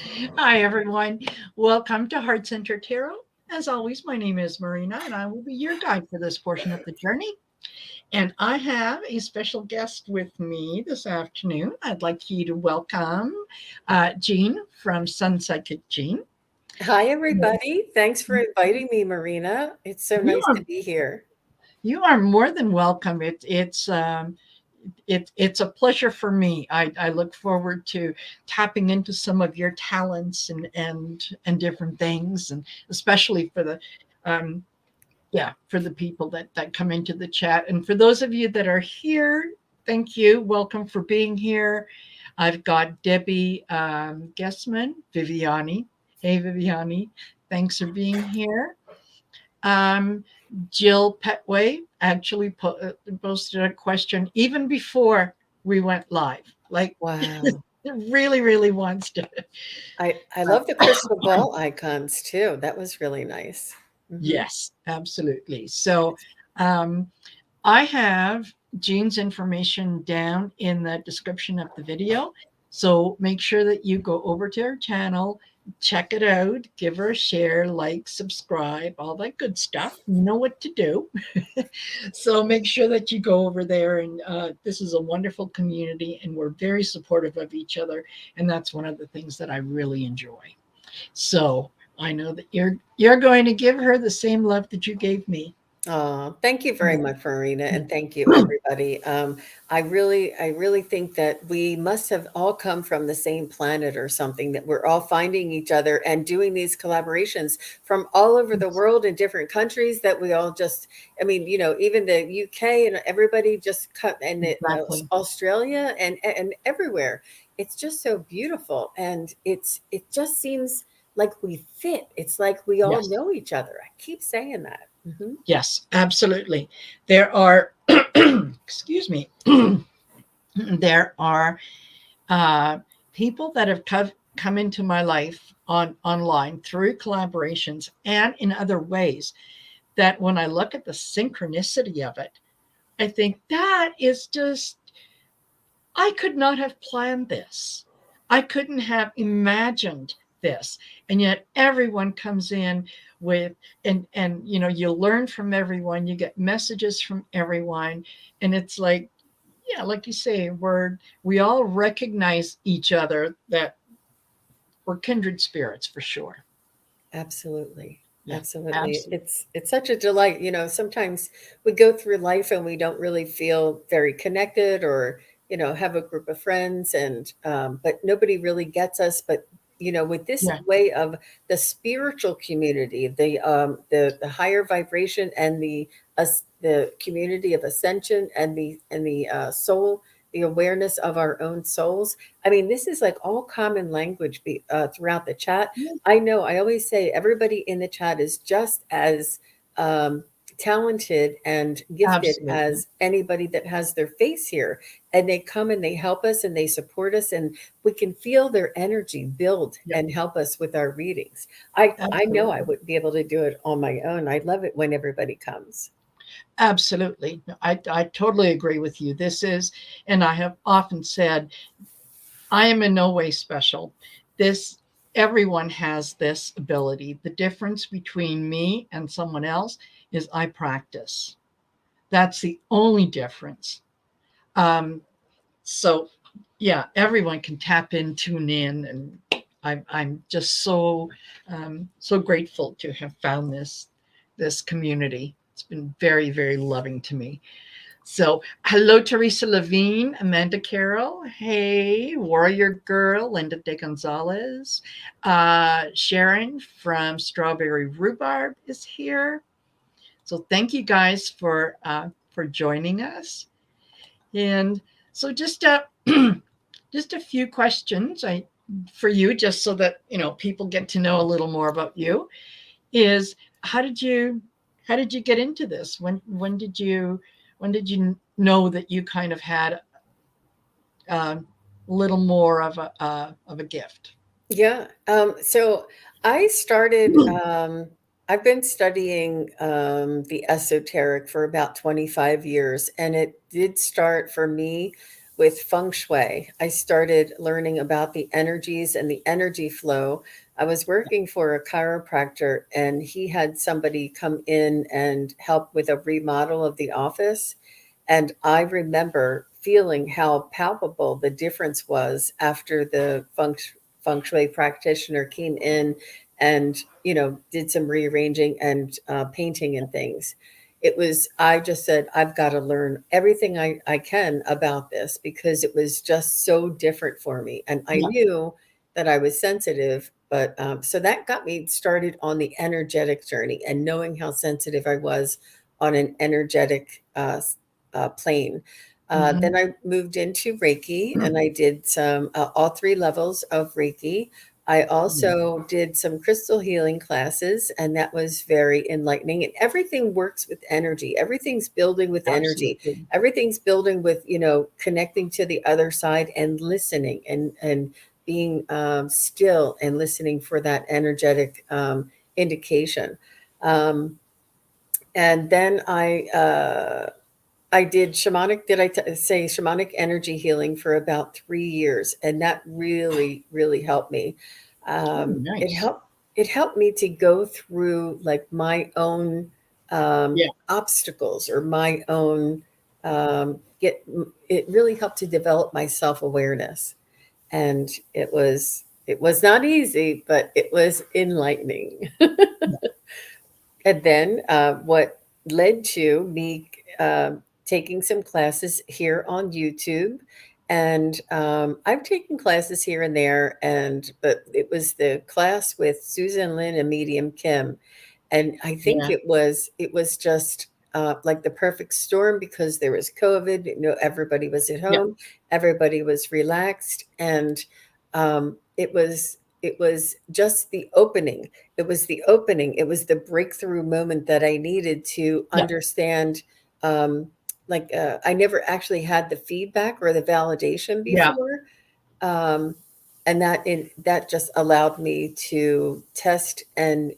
Hi, everyone. Welcome to Heart Centered Tarot. As always, my name is Marina, and I will be your guide for this portion of the journey. And I have a special guest with me this afternoon. I'd like you to welcome Jean from SUNPSYCHIC JEAN. Hi, everybody. Thanks for inviting me, Marina. It's so You nice are to be here. you are more than welcome. It's a pleasure for me. I look forward to tapping into some of your talents and different things, and especially for the um, for the people that come into the chat, and for those of you that are here. Thank you. Welcome for being here. I've got Debbie Guessman, Viviani. Hey, Viviani. Thanks for being here. Um, Jill Petway actually posted a question even before we went live. Like, Wow. really, really wants to. I love the crystal ball icons too. That was really nice. Hmm. Yes, absolutely. So, um, I have Jean's information down in the description of the video. So make sure that you go over to her channel, check it out, give her a share, like, subscribe, all that good stuff. You know what to do. So make sure that you go over there. And this is a wonderful community, and we're very supportive of each other. And that's one of the things that I really enjoy. So I know that you're going to give her the same love that you gave me. Oh, thank you very much, Marina, and thank you, Yeah. everybody. I really think that we must have all come from the same planet or something. That we're all finding each other and doing these collaborations from all over the world in different countries. That we all just, I mean, even the UK and everybody just cut, and Exactly. Australia and everywhere. It's just so beautiful, and it just seems like we fit. It's like we all Yes. know each other. I keep saying that. Yes, absolutely. There are, excuse me, there are uh, people that have come into my life online through collaborations and in other ways that when I look at the synchronicity of it, I think that is just, I could not have planned this. I couldn't have imagined this. And yet everyone comes in with and you learn from everyone, you get messages from everyone, and it's like, yeah, like you say, we all recognize each other, that we're kindred spirits for sure. Absolutely. Yeah, Absolutely. absolutely. It's such a delight. Sometimes we go through life and we don't really feel very connected or, have a group of friends and but nobody really gets us. But with this Yeah, way of the spiritual community, the higher vibration and the community of ascension and the soul, the awareness of our own souls. I mean, this is like all common language throughout the chat. yeah, I know. I always say everybody in the chat is just as um, talented and gifted absolutely. as anybody that has their face here. And they come and they help us and they support us, and we can feel their energy build Yeah, and help us with our readings. I know I absolutely. wouldn't be able to do it on my own. I love it when everybody comes. Absolutely. No, I totally agree with you. This is, and I have often said, I am in no way special. This Everyone has this ability. The difference between me and someone else is I practice. That's the only difference. Um, so yeah, everyone can tap in, tune in, and I'm just so grateful to have found this community. It's been very, very loving to me. So, hello, Teresa Levine, Amanda Carroll. Hey, Warrior Girl, Linda De Gonzalez. Sharon from Strawberry Rhubarb is here. So, thank you guys for joining us. And so, just a few questions for you, just so that people get to know a little more about you. Is how did you how did you get into this? When did you know that you kind of had a little more of a gift? Yeah. So I started, I've been studying the esoteric for about 25 years, and it did start for me with feng shui. I started learning about the energies and the energy flow. I was working for a chiropractor, and he had somebody come in and help with a remodel of the office. And I remember feeling how palpable the difference was after the feng shui practitioner came in and, did some rearranging and painting and things. I just said, I've got to learn everything I can about this, because it was just so different for me. And I Yeah. knew that I was sensitive, but so that got me started on the energetic journey and knowing how sensitive I was on an energetic plane. Hmm. Then I moved into Reiki, and I did some all three levels of Reiki. I Yeah. also did some crystal healing classes, and that was very enlightening. And everything works with energy. Everything's building with energy. Absolutely. Everything's building with, connecting to the other side and listening and being still and listening for that energetic indication. Um, and then I did shamanic, say shamanic energy healing for about 3 years, and that really, really helped me. Oh, It nice. helped me to go through like my own Yeah. obstacles or my own get. It really helped to develop my self awareness, and it was not easy, but it was enlightening. And then what led to me taking some classes here on YouTube. And I've taken classes here and there, but it was the class with Susan Lin and Medium Kim, and I think Yeah. it was just like the perfect storm, because there was COVID. Everybody was at Yeah. home, everybody was relaxed, and it was just the opening. It was the opening. It was the breakthrough moment that I needed to Yeah. understand. Um, I never actually had the feedback or the validation Yeah. before, um, and that just allowed me to test and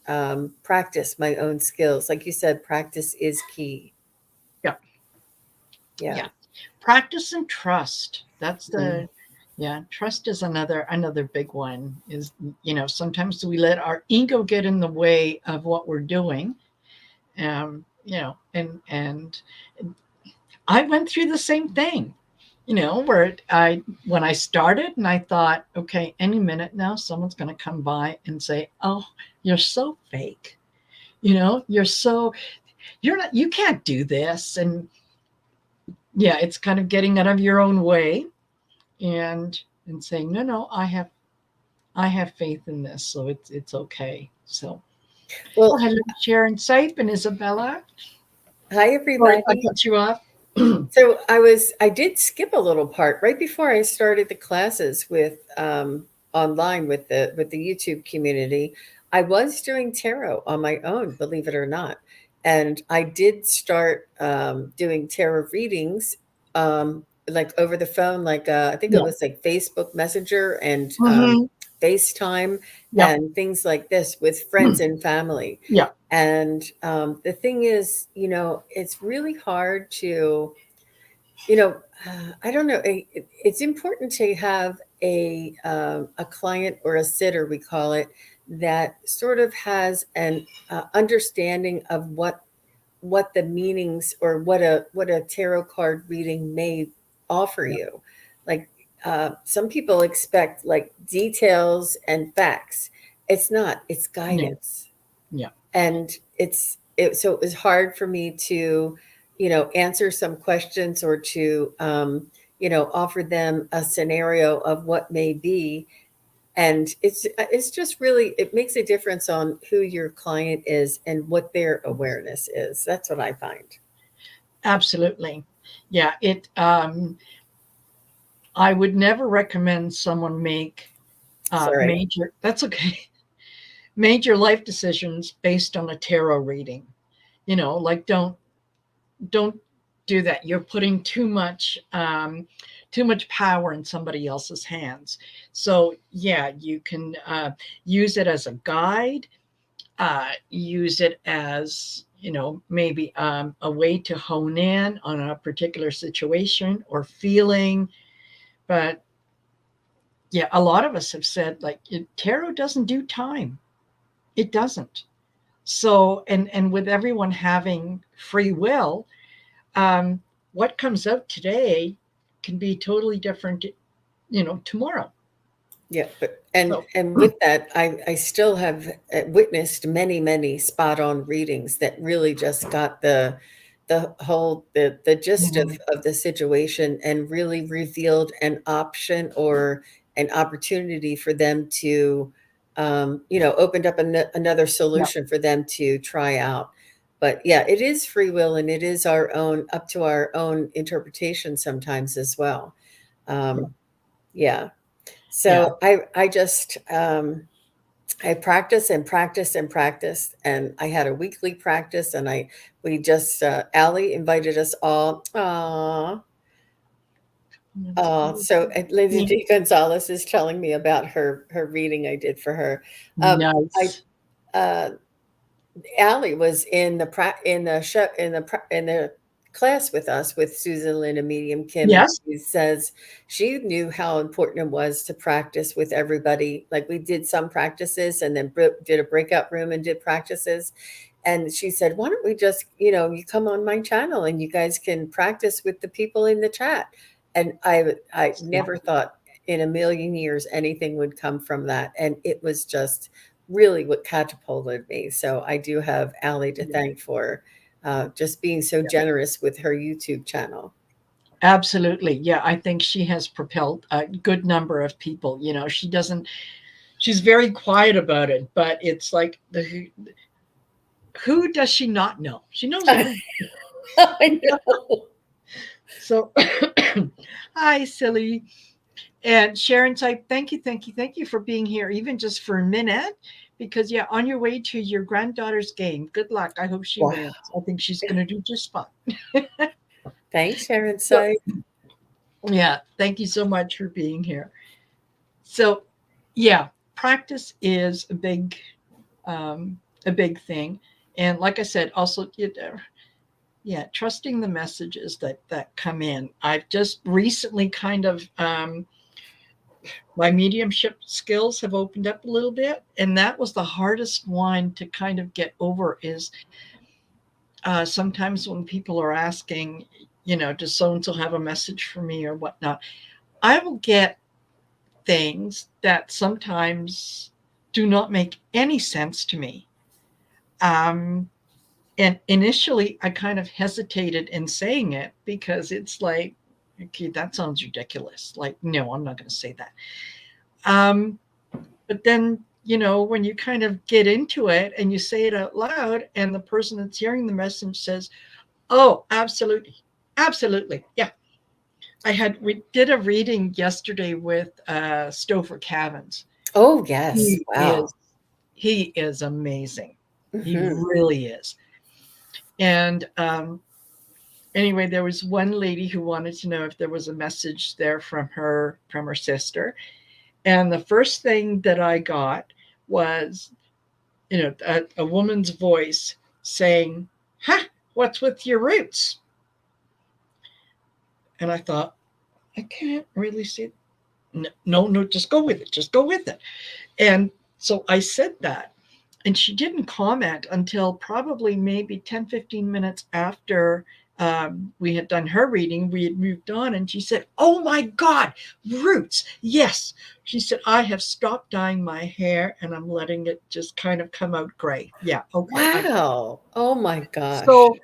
practice my own skills. Like you said, practice is key. Yeah. Yeah. Yeah. Practice and trust. That's Mhm. the, yeah, trust is another big one. Is, sometimes we let our ego get in the way of what we're doing. And I went through the same thing, where when I started and I thought, okay, any minute now someone's going to come by and say, "Oh, you're so fake. You can't do this." And yeah, it's kind of getting out of your own way and saying, "No, no, I have faith in this, so it's okay." So go Well, ahead, Sharon, Safe and Isabella. hi Sorry, I everybody. cut you off. So I did skip a little part right before I started the classes with online with the YouTube community. I was doing tarot on my own, believe it or not, and I did start doing tarot readings, like over the phone, like I think it Yeah. was like Facebook Messenger and Hmm. FaceTime Yep. and things like this with friends and family. Yeah. And the thing is, it's really hard to you know, I don't know. It's important to have a client or a sitter, we call it, that sort of has an understanding of what the meanings or what a tarot card reading may offer Yeah. you. Like some people expect like details and facts. It's not. It's No. guidance, Yeah. and so it was hard for me to answer some questions or to offer them a scenario of what may be. And it's just really, it makes a difference on who your client is and what their awareness is. That's what I find. Absolutely. Yeah. I would never recommend someone make Sorry. major, that's okay, major life decisions based on a tarot reading. Like don't do that. You're putting too much power in somebody else's hands. So yeah, you can use it as a guide, use it as maybe a way to hone in on a particular situation or feeling. But yeah, a lot of us have said, like, tarot doesn't do time. It doesn't. So, and with everyone having free will, what comes out today can be totally different, tomorrow. Yeah, but So, and with that, I still have witnessed many spot on readings that really just got the gist mhm, of the situation and really revealed an option or an opportunity for them to, opened up another yeah, solution for them to try out. But yeah, it is free will, and it is our own, up to our own interpretation sometimes as well. yeah, Um, yeah. yeah. So I just I practice and practice and practice, and I had a weekly practice, and we just Allie invited us all. So Lindsay Yeah. G. Gonzalez is telling me about her reading I did for her. I Nice. uh, Allie was in the show in the class with us with Susan Lynn and Medium Kim, and Yes. she says she knew how important it was to practice with everybody. Like, we did some practices and then did a breakout room and did practices. And she said, "Why don't we just, you come on my channel and you guys can practice with the people in the chat." And I Yeah. never thought in a million years anything would come from that, and it was just really what catapulted me. So I do have Allie to Yeah. thank for just being so Yeah. generous with her YouTube channel. Absolutely. Yeah. I think she has propelled a good number of people. She's very quiet about it, but it's like who does she not know? She knows everybody. I know. So, hi, silly. And Sharon type, thank you for being here, even just for a minute. Because, yeah, on your way to your granddaughter's game, good luck. I hope she Wow. wins. I think she's going to do just fine. Thanks, Sharon So, Say. yeah, thank you so much for being here. So, yeah, practice is a big thing. And like I said, also, yeah, trusting the messages that come in. I've just recently kind of my mediumship skills have opened up a little bit, and that was the hardest one to kind of get over. Is sometimes when people are asking, does so and so have a message for me or whatnot, I will get things that sometimes do not make any sense to me. Um, and initially, I kind of hesitated in saying it because it's like, okay, that sounds ridiculous. Like, no, I'm not going to say that. Um, but then, when you kind of get into it and you say it out loud, and the person that's hearing the message says, "Oh, absolutely, absolutely, yeah." We did a reading yesterday with Stouffer Cavins. Oh, yes. He Wow. is he is amazing. He Hmm. really is. And anyway, there was one lady who wanted to know if there was a message there from her sister. And the first thing that I got was, a woman's voice saying, "Huh, what's with your roots?" And I thought, I can't really see it. No, no, just go with it. Just go with it. And so I said that. And she didn't comment until probably maybe 10, 15 minutes after we had done her reading. We had moved on, and she said, "Oh my God, roots. Yes." She said, "I have stopped dyeing my hair and I'm letting it just kind of come out gray." Yeah, okay. Wow. Oh my gosh. So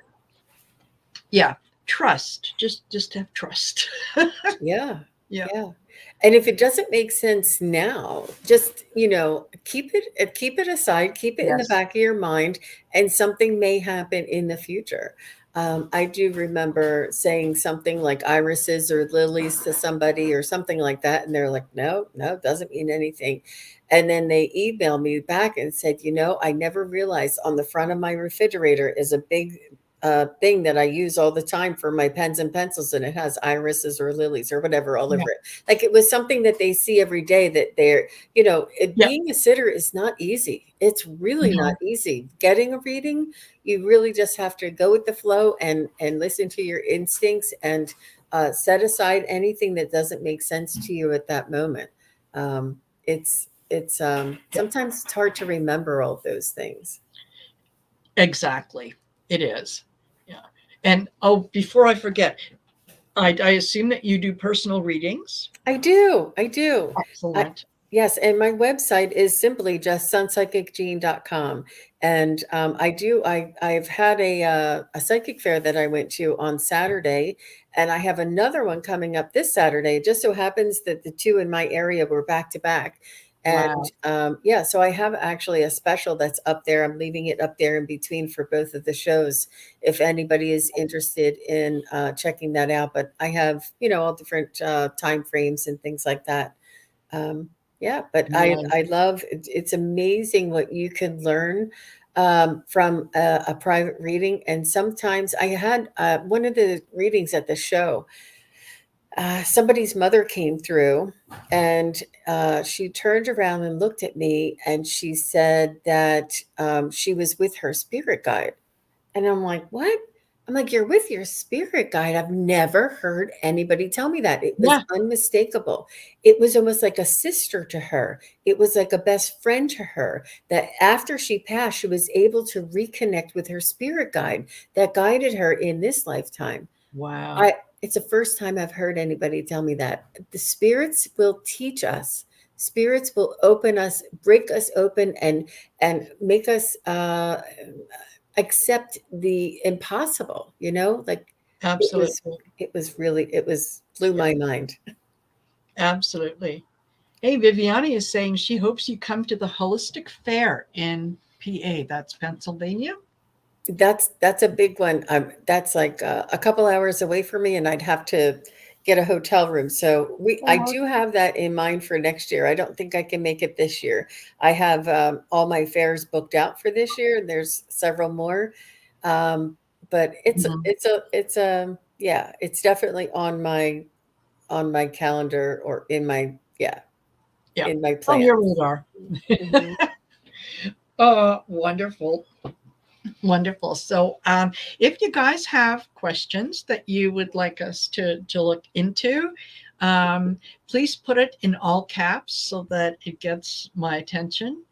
yeah, trust. Just have trust. Yeah. Yeah. Yeah. And if it doesn't make sense now, just, keep it aside, keep it in the Yes. back of your mind, and something may happen in the future. I do remember saying something like irises or lilies to somebody or something like that, and they're like, "No, no, doesn't mean anything." And then they emailed me back and said, "I never realized on the front of my refrigerator is a big thing that I use all the time for my pens and pencils, and it has irises or lilies or whatever all Yeah. over it." Like, it was something that they see every day, that Yeah. being a sitter is not easy. It's really not No. easy. Getting a reading, you really just have to go with the flow and listen to your instincts, and set aside anything that doesn't make sense to you at that moment. It's sometimes it's hard to remember all those things. Exactly. It is. Yeah. And oh, before I forget, I assume that you do personal readings. I do. I do. I, Excellent. yes. And my website is simply just sunpsychicjean.com. And I've had a psychic fair that I went to on Saturday, and I have another one coming up this Saturday. It just so happens that the two in my area were back to back. And Wow. yeah, so I have actually a special that's up there. I'm leaving it up there in between for both of the shows if anybody is interested in checking that out. But I have, all different time frames and things like that. Um, yeah, but I Nice. love it's amazing what you can learn from a private reading. And sometimes I had one of the readings at the show. Somebody's mother came through, and she turned around and looked at me, and she said that she was with her spirit guide. And I'm like, what? I'm like, you're with your spirit guide. I've never heard anybody tell me that. It was Yeah. unmistakable. It was almost like a sister to her. It was like a best friend to her, that after she passed, she was able to reconnect with her spirit guide that guided her in this lifetime. Wow. I It's the first time I've heard anybody tell me that. The spirits will teach us. Spirits will open us, break us open, and make us accept the impossible. Like it was, Absolutely. it was blew Yeah. my mind. Absolutely. Hey, Viviani is saying she hopes you come to the Holistic Fair in PA. That's Pennsylvania. That's a big one. That's like a couple hours away from me, and I'd have to get a hotel room. So I Oh, do have that in mind for next year. I don't think I can make it this year. I have all my fairs booked out for this year, and there's several more. But mhm. yeah, it's definitely on my calendar, or in my, yeah, Yeah. in my On plans. your radar. Mhm. Wonderful. Wonderful. So, if you guys have questions that you would like us to look into, please put it in all caps so that it gets my attention.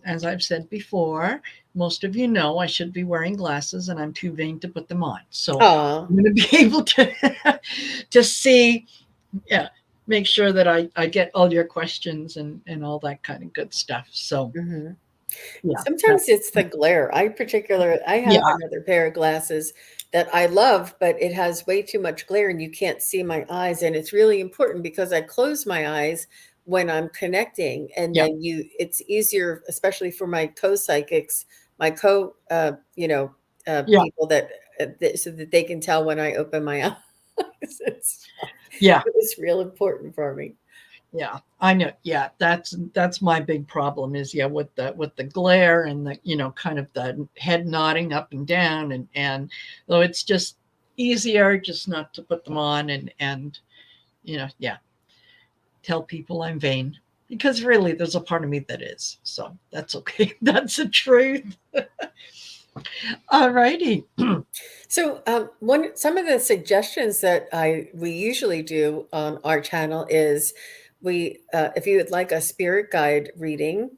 As I've said before, most of you know I should be wearing glasses and I'm too vain to put them on. So Aw. I'm going to be able to see, yeah, make sure that I get all your questions and all that kind of good stuff. So Mhm. yeah, Sometimes it's the glare. I have yeah, another pair of glasses that I love, but it has way too much glare and you can't see my eyes. And it's really important because I close my eyes when I'm connecting. And yeah, then it's easier, especially for my co-psychics, my yeah, people so that they can tell when I open my eyes. yeah. It was real important for me. Yeah, I know. Yeah, that's my big problem is, yeah, with the glare and the, kind of the head nodding up and down, and though it's just easier just not to put them on, and yeah, tell people I'm vain, because really there's a part of me that is. So that's okay. That's the truth. All righty. So, some of the suggestions that we usually do on our channel is if you would like a spirit guide reading,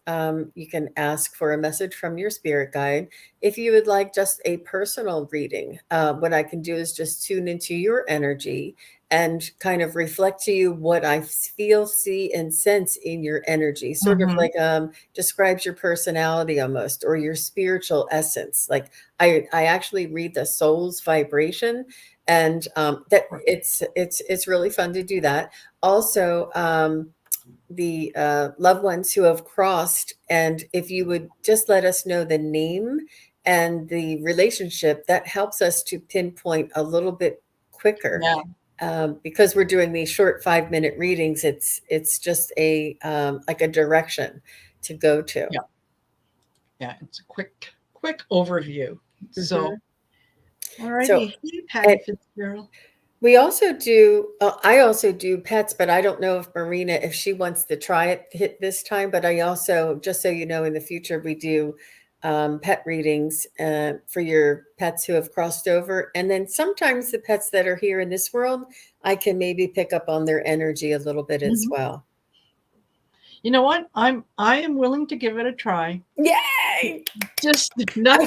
you can ask for a message from your spirit guide. If you would like just a personal reading, what I can do is just tune into your energy and kind of reflect to you what I feel, see, and sense in your energy. Sort of Hmm. like describes your personality almost, or your spiritual essence. Like I actually read the soul's vibration, and that it's really fun to do that. Also, the loved ones who have crossed, and if you would just let us know the name and the relationship, that helps us to pinpoint a little bit quicker. Yeah, Because we're doing these short 5-minute readings, it's just like a direction to go to. yeah, yeah. It's a quick overview. So Mhm. all So, righty. Hey, Patty Fitzgerald. we also do, I also do pets, but I don't know if Marina, if she wants to try it this time. But I also, just so you know, in the future, we do pet readings for your pets who have crossed over. And then sometimes the pets that are here in this world, I can maybe pick up on their energy a little bit as Mhm. well. You know what? I am willing to give it a try. Yay! Just not.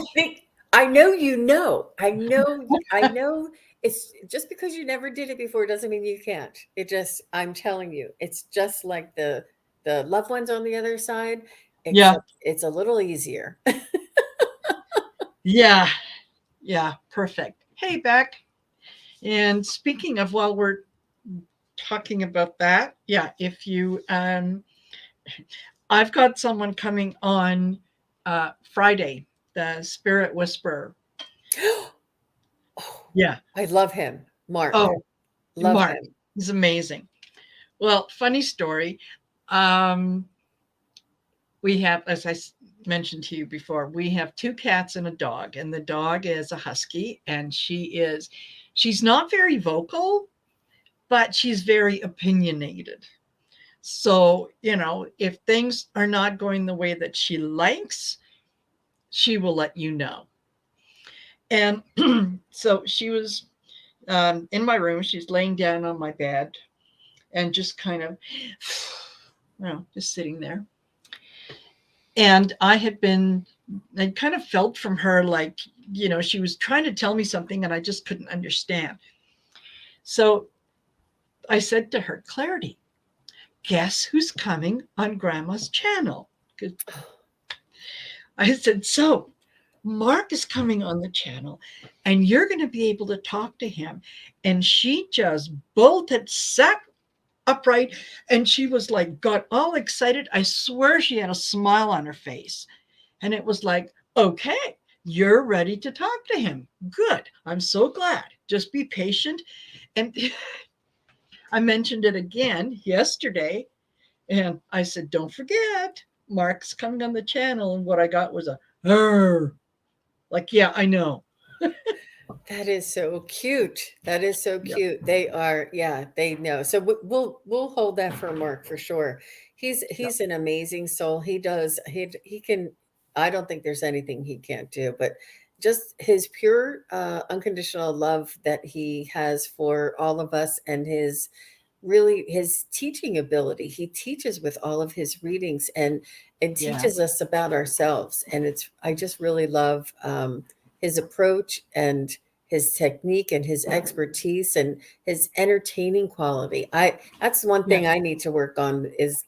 I know you know. I know it's just because you never did it before doesn't mean you can't. It just I'm telling you, it's just like the loved ones on the other side, Yeah. except it's a little easier. Yeah. Yeah. Perfect. Hey, Beck. And speaking of, while we're talking about that, yeah, if you I've got someone coming on Friday, the Spirit Whisperer. Oh, Yeah. I love him. Mark. Oh, Love Mark. him. He's amazing. Well, funny story. Um, we have, as I mentioned to you before, we have 2 cats and a dog, and the dog is a husky, and she's not very vocal, but she's very opinionated. So, if things are not going the way that she likes, she will let you know. And so she was in my room. She's laying down on my bed and just kind of, just sitting there. And I kind of felt from her like, she was trying to tell me something and I just couldn't understand. So I said to her, Clarity, guess who's coming on Grandma's channel? I said, so Mark is coming on the channel and you're going to be able to talk to him. And she just bolted, sat upright, and she was like, got all excited. I swear she had a smile on her face. And it was like, okay, you're ready to talk to him. Good. I'm so glad. Just be patient. And I mentioned it again yesterday. And I said, don't forget, Mark's coming on the channel. And what I got was a, like, yeah, I know. That is so cute. That is so Yep. cute. They are, yeah, they know. So we'll hold that for Mark for sure. He's Yep. he's an amazing soul. He can. I don't think there's anything he can't do, but just his pure, unconditional love that he has for all of us, and his teaching ability. He teaches with all of his readings and Yeah. teaches us about ourselves. And I just really love his approach and his technique and his expertise and his entertaining quality. That's one Yeah. thing I need to work on is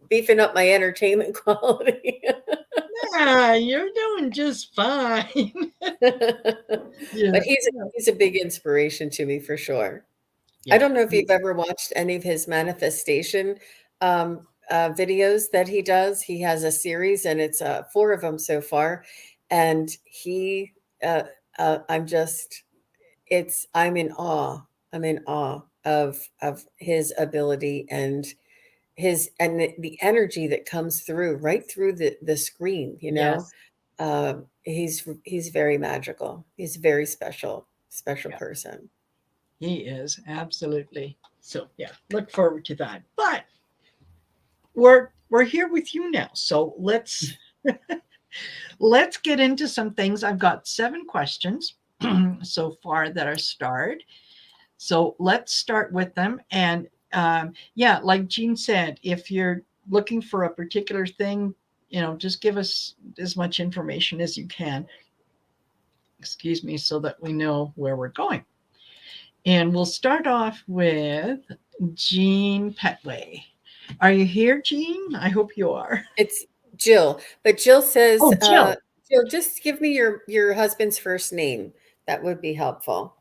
beefing up my entertainment quality. Yeah, you're doing just fine. Yeah. But he's a big inspiration to me for sure. I Yeah. don't know if you've ever watched any of his manifestation videos that he does. He has a series, and it's 4 of them so far. And uh, I'm just, I'm in awe. I'm in awe of his ability and the energy that comes through right through the screen. Yes. He's very magical. He's a very special Yeah. person. He is absolutely. So yeah, look forward to that. But we're here with you now. So let's get into some things. I've got 7 questions so far that are starred. So let's start with them. And yeah, like Jean said, if you're looking for a particular thing, just give us as much information as you can. Excuse me, so that we know where we're going. And we'll start off with Jean Petway. Are you here, Jean? I hope you are. It's Jill, but Jill says, Oh, Jill. Jill, just give me your husband's first name. That would be helpful.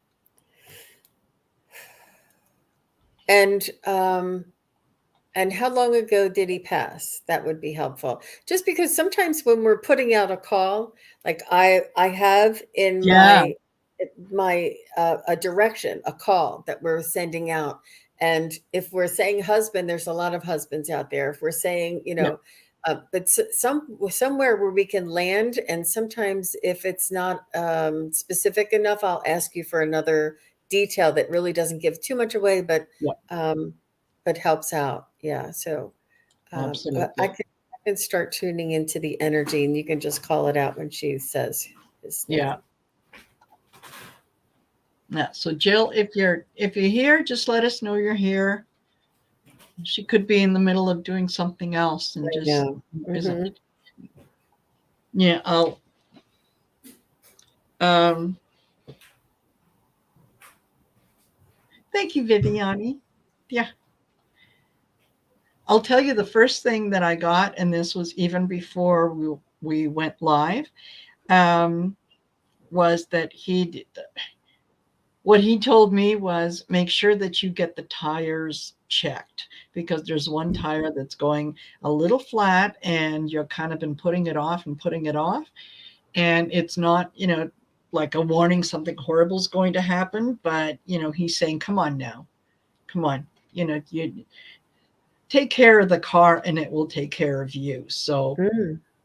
And how long ago did he pass? That would be helpful. Just because sometimes when we're putting out a call, like I have in Yeah. my a direction, a call that we're sending out. And if we're saying husband, there's a lot of husbands out there. If we're saying, Yeah. but somewhere where we can land. And sometimes if it's not specific enough, I'll ask you for another detail that really doesn't give too much away, Yeah. um, but helps out. Yeah. So I Absolutely. And start tuning into the energy, and you can just call it out when she says his name. Yeah. Yeah. So Jill, if you're here, just let us know you're here. She could be in the middle of doing something else and just isn't. Yeah, I'll thank you, Viviani. Yeah. I'll tell you the first thing that I got, and this was even before we went live, was that what he told me was make sure that you get the tires checked, because there's one tire that's going a little flat and you've kind of been putting it off and putting it off. And it's not, like a warning something horrible is going to happen, but, he's saying, come on now, come on, you take care of the car and it will take care of you. So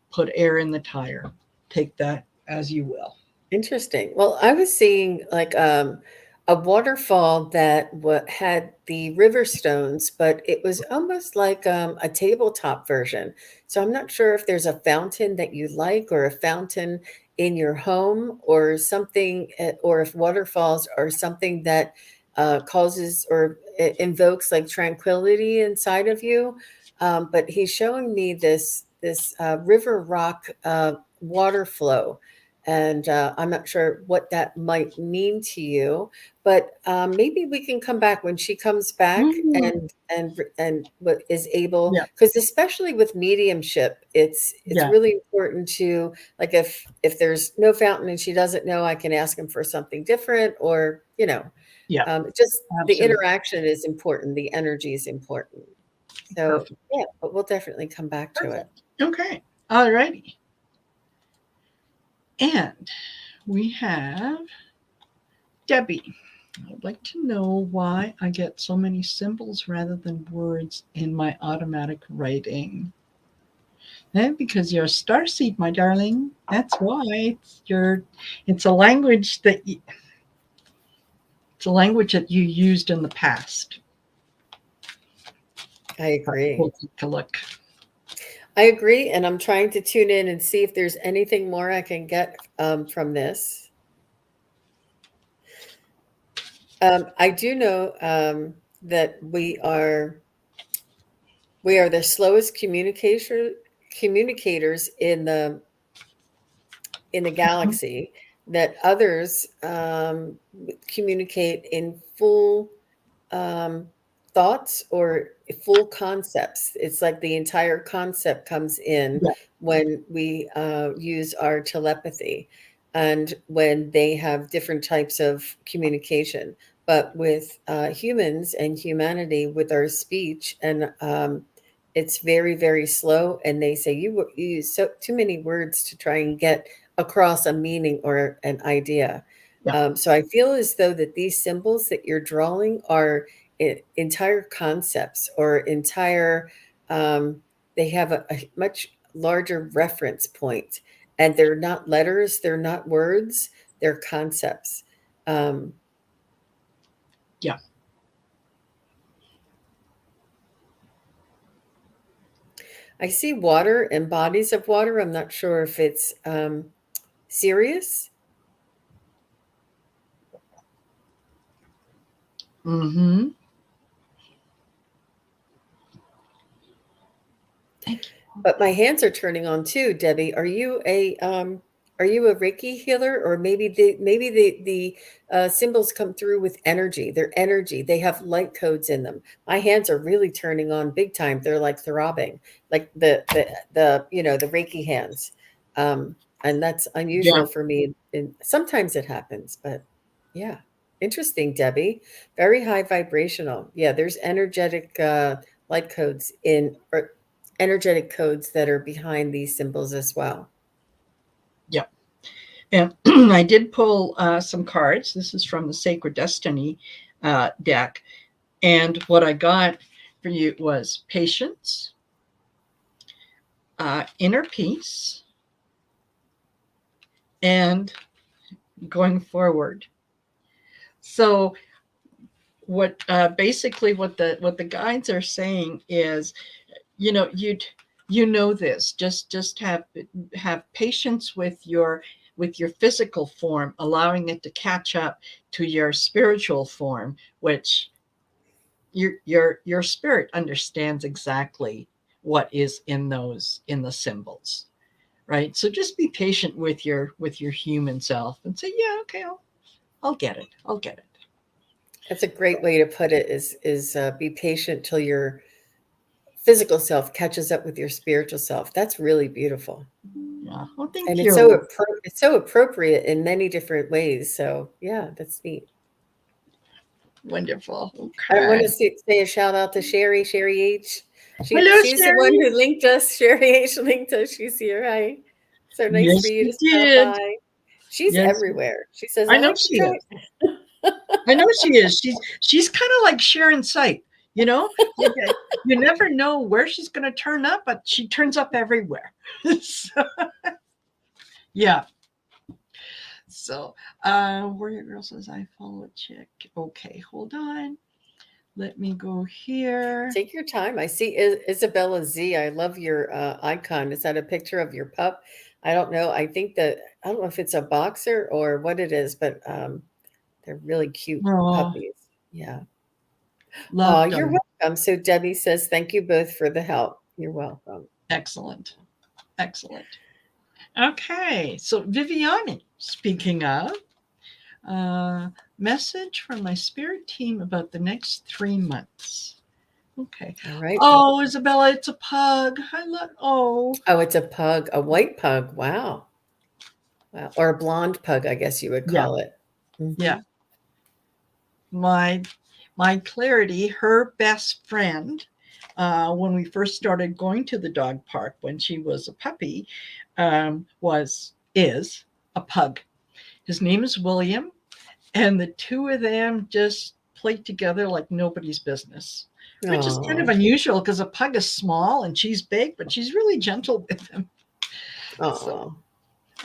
put air in the tire, take that as you will. Interesting. Well, I was seeing like a waterfall that had the river stones, but it was almost like a tabletop version. So I'm not sure if there's a fountain that you like, or a fountain in your home, or something, or if waterfalls are something that causes or invokes like tranquility inside of you. But he's showing me this river rock water flow. And I'm not sure what that might mean to you, but maybe we can come back when she comes back and what is able, because especially with mediumship, it's really important to, like, if there's no fountain and she doesn't know, I can ask him for something different, or just Absolutely. the interaction is important, the energy is important. So Perfect. yeah, but we'll definitely come back to it. Okay. All righty. And we have Debbie. I'd like to know why I get so many symbols rather than words in my automatic writing. Because you're a starseed, my darling. That's why. It's a language that you used in the past. I agree. We'll take a look. I agree, and I'm trying to tune in and see if there's anything more I can get from this. I do know that we are the slowest communicators in the galaxy. That others communicate in full thoughts or full concepts. It's like the entire concept comes in when we use our telepathy, and when they have different types of communication. But with humans and humanity, with our speech, and it's very, very slow. And they say you use too many words to try and get across a meaning or an idea. So I feel as though that these symbols that you're drawing are entire concepts, or entire they have a much larger reference point, and they're not letters, they're not words, they're concepts. I see water and bodies of water. I'm not sure if it's serious. Mm-hmm. Thank you. But my hands are turning on too, Debbie. Are you a Reiki healer, or maybe the symbols come through with energy? They're energy. They have light codes in them. My hands are really turning on big time. They're like throbbing, like the the Reiki hands, and that's unusual for me. And sometimes it happens, but yeah, interesting, Debbie. Very high vibrational. Yeah, there's energetic light codes or energetic codes that are behind these symbols as well. Yep. And I did pull some cards. This is from the Sacred Destiny deck. And what I got for you was patience, inner peace, and going forward. So what basically what the guides are saying is, you'd you know this. Just have patience with your physical form, allowing it to catch up to your spiritual form, which your spirit understands exactly what is in the symbols, right? So just be patient with your human self and say, yeah, okay, I'll get it. I'll get it. That's a great way to put it. Is be patient till your physical self catches up with your spiritual self. That's really beautiful. Yeah. Well, And thank it's you. so appropriate in many different ways. So yeah, that's neat. Wonderful. I want Okay. to say a shout out to Sherry H. Hello, She's the one Sherry. who linked us. Sherry H linked us. She's here. Hi. So nice for Yes, you you to stop did. by. She's Yes, everywhere. She says, I I know like to she try. is. I know she is. She's kind of like Sharon Sight. You know, you never know where she's going to turn up, but she turns up everywhere. So, yeah. So, Warrior Girl says, I follow a chick. Okay, hold on. Let me go here. Take your time. I see Isabella Z. I love your icon. Is that a picture of your pup? I don't know. I think that I don't know if it's a boxer or what it is, but they're really cute Oh, puppies. Yeah. Oh, love you're dog. welcome. So Debbie says, thank you both for the help. You're welcome. Excellent. Excellent. Okay, so Viviani, speaking of, uh, message from my spirit team about the next 3 months. Okay. All right. Oh, Isabella, it's a pug. I love. Oh, Oh, it's a pug, a white pug. Wow. Wow. Or a blonde pug, I guess you would yeah, call it. yeah. Hmm. My Clarity, her best friend, when we first started going to the dog park when she was a puppy, is a pug. His name is William, and the two of them just played together like nobody's business, which is kind of Oh, unusual because a pug is small and she's big, but she's really gentle with him. So,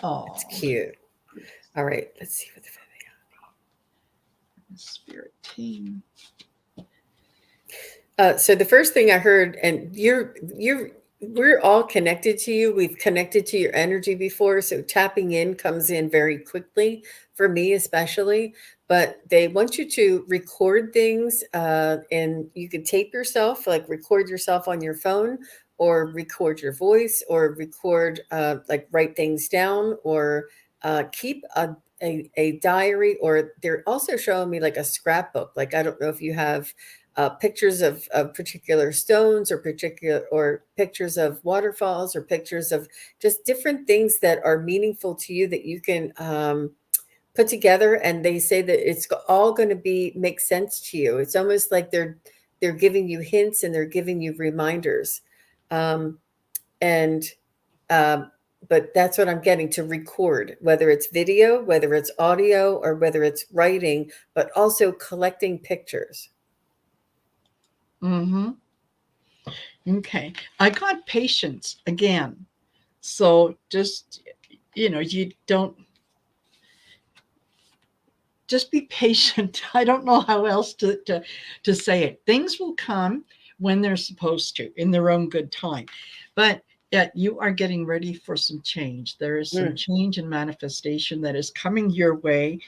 oh, it's oh, cute. All right. Let's see what the spirit team. So the first thing I heard, and we're all connected to you. We've connected to your energy before, so tapping in comes in very quickly for me, especially. But they want you to record things, and you can tape yourself, like record yourself on your phone, or record your voice, or record, like write things down, or keep a diary. Or they're also showing me like a scrapbook. Like I don't know if you have pictures of particular stones or pictures of waterfalls or pictures of just different things that are meaningful to you that you can put together. And they say that it's all going to be make sense to you. It's almost like they're giving you hints and they're giving you reminders. um, and but that's what I'm getting, to record, whether it's video, whether it's audio, or whether it's writing, but also collecting pictures. Mm-hmm. Okay. I got patience again. So just, you don't, just be patient. I don't know how else to say it. Things will come when they're supposed to in their own good time. But yet you are getting ready for some change. There is some Mm. change and manifestation that is coming your way.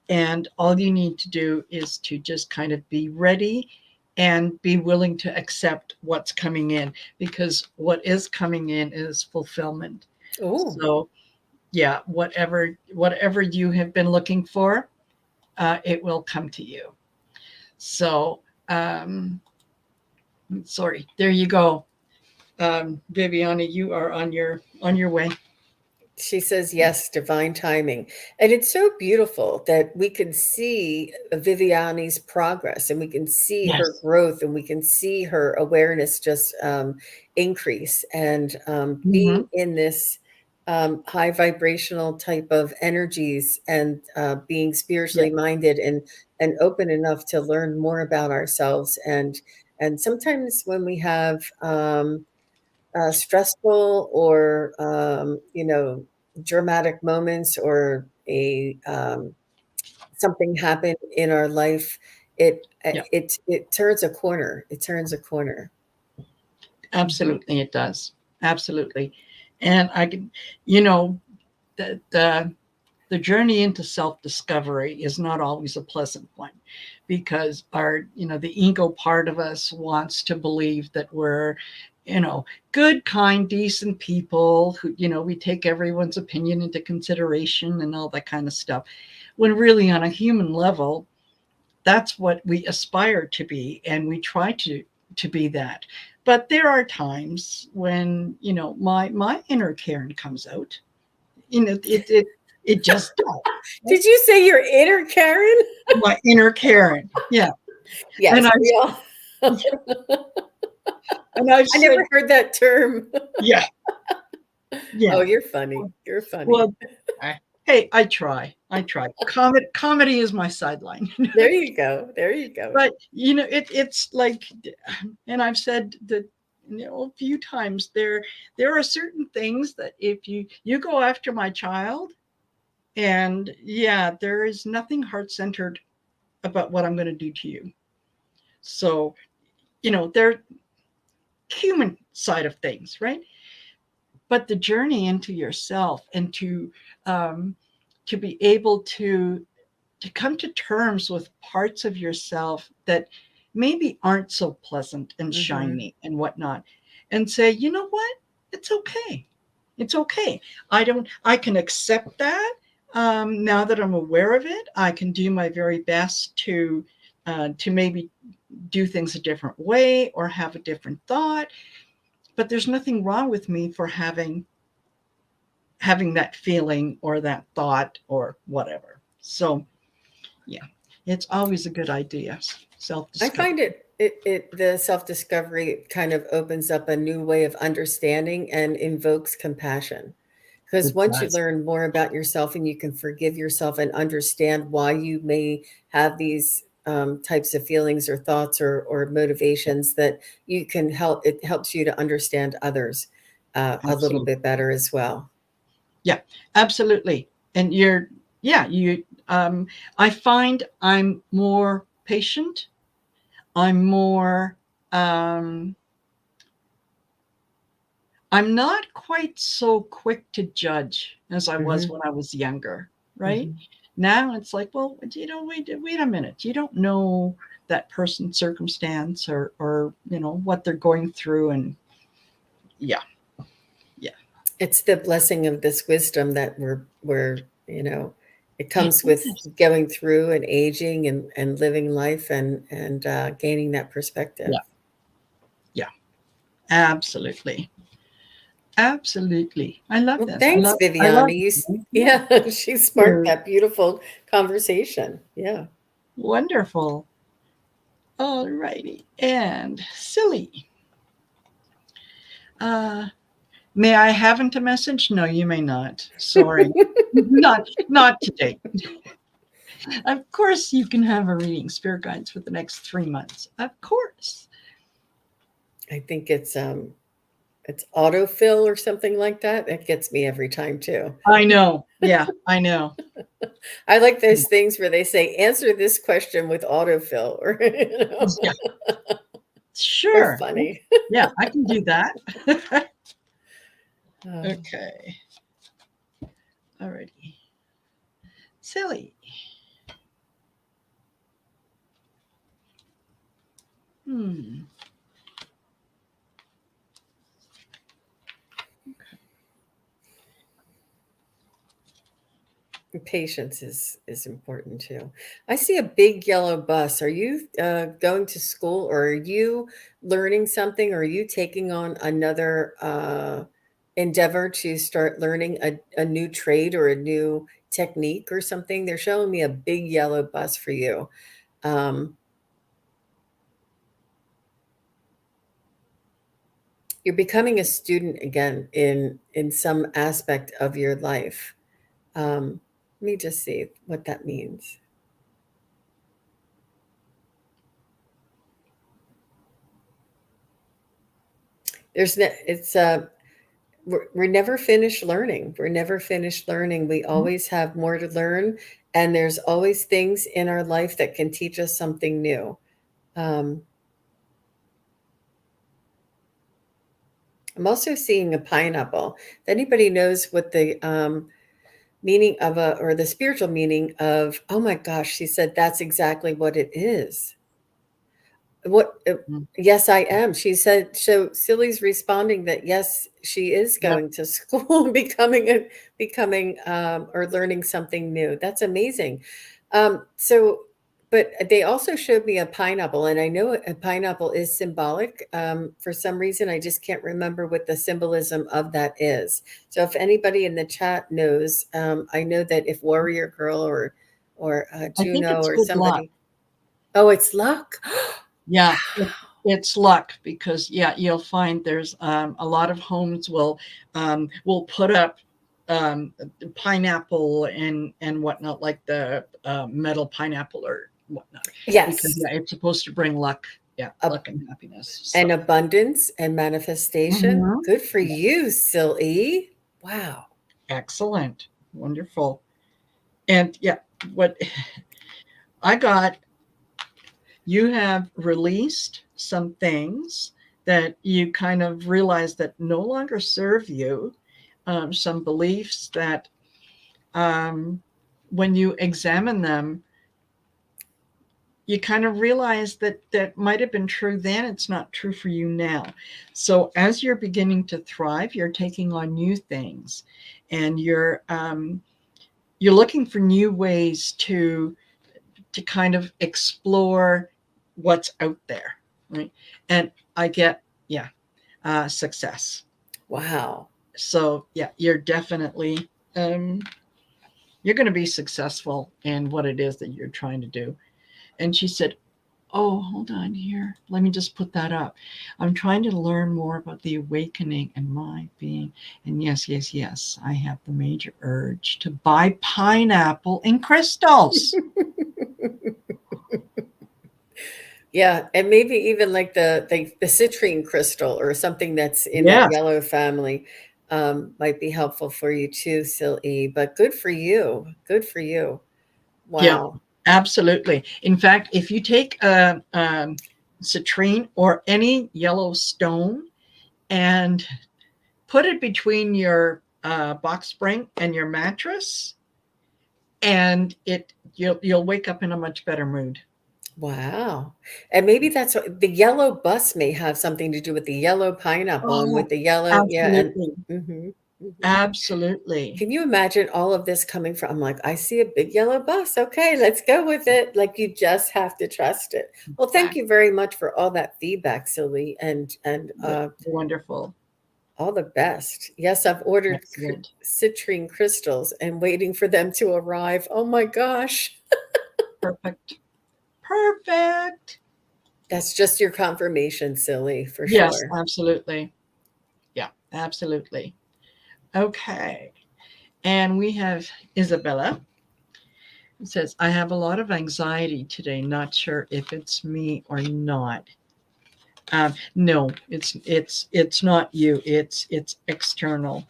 And all you need to do is to just kind of be ready and be willing to accept what's coming in, because what is coming in is fulfillment. Oh, So yeah, whatever you have been looking for, it will come to you. So sorry, there you go. Viviana, you are on your way. she says yes, divine timing. And it's so beautiful that we can see Viviani's progress, and we can see her Yes. growth, and we can see her awareness just increase, and being Mm-hmm. in this high vibrational type of energies, and being Yeah. spiritually minded, and open enough to learn more about ourselves. And sometimes when we have stressful or dramatic moments, or a something happened in our life, Yeah. it turns a corner. It turns a corner. Absolutely, it does. Absolutely. And I can, you know, the journey into self-discovery is not always a pleasant one, because our, the ego part of us wants to believe that we're, good, kind, decent people who, we take everyone's opinion into consideration and all that kind of stuff. When really on a human level, that's what we aspire to be, and we try to be that. But there are times when, my inner Karen comes out. It just does. Did you say your inner Karen? My inner Karen. Yeah. Yes, And I've, we all. and I've I said, never heard that term. yeah, yeah. Oh, you're funny. You're funny. Well, hey, I try. Comedy is my sideline. There you go. There you go. But it's like, and I've said that, a few times, there are certain things that if you go after my child, and yeah, there is nothing heart-centered about what I'm going to do to you. So, they're human side of things, right? But the journey into yourself, and to be able to come to terms with parts of yourself that maybe aren't so pleasant and shiny and whatnot, and say, you know what, it's okay. It's okay. I can accept that. Now that I'm aware of it, I can do my very best to maybe do things a different way or have a different thought. But there's nothing wrong with me for having that feeling or that thought or whatever. So yeah, it's always a good idea. I find the self-discovery kind of opens up a new way of understanding and invokes compassion. Because It once you does. learn more about yourself and you can forgive yourself and understand why you may have these types of feelings or thoughts or motivations, that you can help, it helps you to understand others a little Absolutely. bit better as well. Yeah, absolutely. And I find I'm more patient. I'm more, I'm not quite so quick to judge as I was Hmm. when I was younger, right? Hmm. Now it's like, well, wait a minute. You don't know that person's circumstance, or, what they're going through. And yeah, yeah. It's the blessing of this wisdom that it comes with going through and aging and living life and gaining that perspective. Yeah, yeah, absolutely. Absolutely. I love Well, this. thanks, I love Viviana. yeah. Yeah, she sparked that beautiful conversation. Yeah. Wonderful. All righty. And silly. Uh, may I haven't a message? No, you may not. Sorry. Not today. Of course you can have a reading, spirit guides, for the next 3 months. Of course. I think it's autofill or something like that. That gets me every time too. I know. Yeah, I know. I like those things where they say, answer this question with autofill, or Yeah, they're sure. funny. Yeah, I can do that. Um, Okay. All righty. Silly. Hmm. Patience is important too. I see a big yellow bus. Are you going to school, or are you learning something, or are you taking on another endeavor to start learning a new trade or a new technique or something? They're showing me a big yellow bus for you. Um, you're becoming a student again in some aspect of your life. Let me just see what that means. There's no, it's we're never finished learning. We're never finished learning. We always have more to learn, and there's always things in our life that can teach us something new. Um, I'm also seeing a pineapple. If anybody knows what the meaning of or the spiritual meaning of, oh my gosh, she said that's exactly what it is. What? Mm. Yes, I am. She said, so Silly's responding that yes, she is Yeah. going to school, becoming or learning something new. That's amazing. So, but they also showed me a pineapple, and I know a pineapple is symbolic. For some reason, I just can't remember what the symbolism of that is. So, if anybody in the chat knows, I know that if Warrior Girl or I think Juno it's or good luck. somebody, oh, it's luck. Yeah, it's luck because yeah, you'll find there's a lot of homes will put up pineapple and whatnot, like the metal pineapple or whatnot, because Yes. yeah, it's supposed to bring luck. Yeah, A luck and happiness. And So abundance and manifestation. mhm. Good for Yeah, you, Silly. Wow. excellent, wonderful, and yeah, what I got. You have released some things that you kind of realize that no longer serve you, some beliefs that um, when you examine them, you kind of realize that that might have been true then, it's not true for you now. So as you're beginning to thrive, you're taking on new things, and you're looking for new ways to kind of explore what's out there, right? And I get, yeah, success. Wow. So yeah, you're definitely you're going to be successful in what it is that you're trying to do. And she said, "Oh, hold on here. Let me just put that up. I'm trying to learn more about the awakening and my being. And yes, yes, yes, I have the major urge to buy pineapple and crystals." Yeah, and maybe even like the citrine crystal or something that's in that Yes. yellow family might be helpful for you too, Silly. But good for you. Good for you. Yeah, Wow. absolutely. In fact, if you take a citrine or any yellow stone and put it between your box spring and your mattress, and you'll wake up in a much better mood. Wow. And maybe that's the yellow bus may have something to do with the yellow pineapple and Oh, with the yellow, yeah, and absolutely, mhm, mhm. absolutely. Can you imagine all of this coming from I'm like, "I see a big yellow bus. Okay, let's go with it." Like, you just have to trust it. Well, thank you very much for all that feedback, Silly, and Wonderful, all the best. Yes, I've ordered excellent, citrine crystals and waiting for them to arrive. Oh my gosh. perfect, perfect. That's just your confirmation, Silly, for Yes, sure. absolutely. Yeah, absolutely. Okay, and we have Isabella. It says, I have a lot of anxiety today, not sure if it's me or not. No, it's not you. It's external.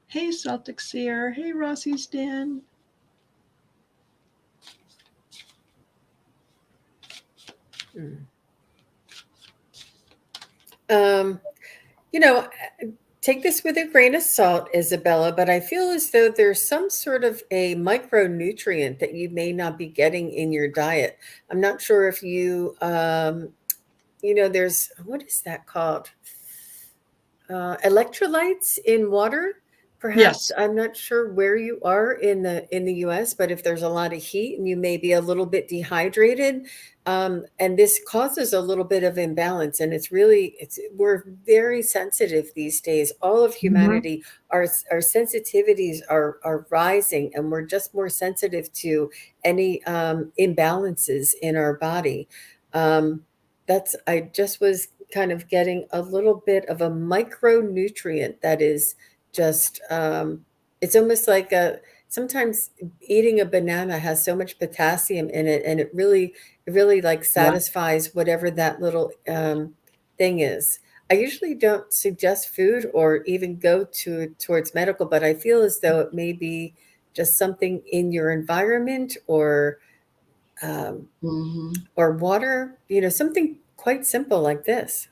Hey, Celtic Seer. Hey, Rossi's Den. Mm. Um, you know, take this with a grain of salt, Isabella, but I feel as though there's some sort of a micronutrient that you may not be getting in your diet. I'm not sure if there's what is that called? Electrolytes in water. Perhaps Yes. I'm not sure where you are in the US, but if there's a lot of heat and you may be a little bit dehydrated, and this causes a little bit of imbalance, and it's we're very sensitive these days. All of Mm-hmm. humanity, our sensitivities are rising, and we're just more sensitive to any imbalances in our body. Um, that's I just was kind of getting a little bit of a micronutrient that is just it's almost like a sometimes eating a banana has so much potassium in it, and it really like Yeah. satisfies whatever that little thing is. I usually don't suggest food or even go towards medical, but I feel as though it may be just something in your environment, or water, something quite simple like this.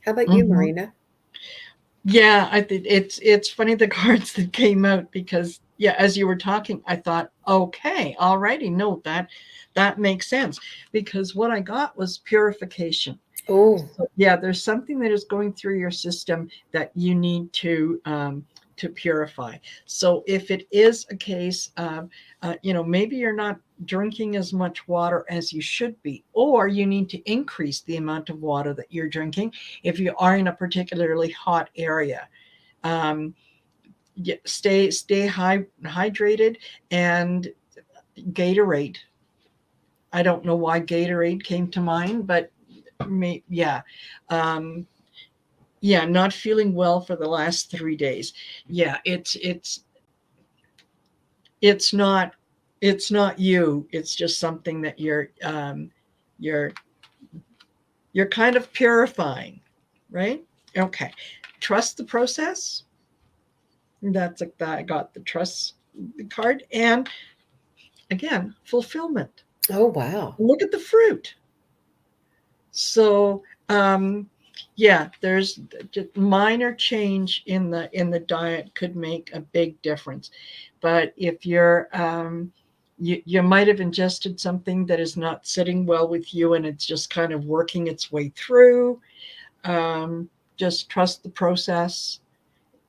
How about you, Marina? Yeah, I think it's funny the cards that came out, because yeah, as you were talking, I thought, okay, alrighty, no, that makes sense, because what I got was purification. Oh, So, yeah, there's something that is going through your system that you need to purify. So if it is a case of, maybe you're not drinking as much water as you should be, or you need to increase the amount of water that you're drinking if you are in a particularly hot area. Um, stay hydrated, and Gatorade. I don't know why Gatorade came to mind, but yeah. Um, yeah, not feeling well for the last 3 days. Yeah, it's not you. It's just something that you're you're kind of purifying, right? Okay. Trust the process. That's like that. I got the trust card, and again, fulfillment. oh, wow. Look at the fruit. So yeah, there's minor change in the diet could make a big difference. But if you're you might have ingested something that is not sitting well with you, and it's just kind of working its way through. Just trust the process,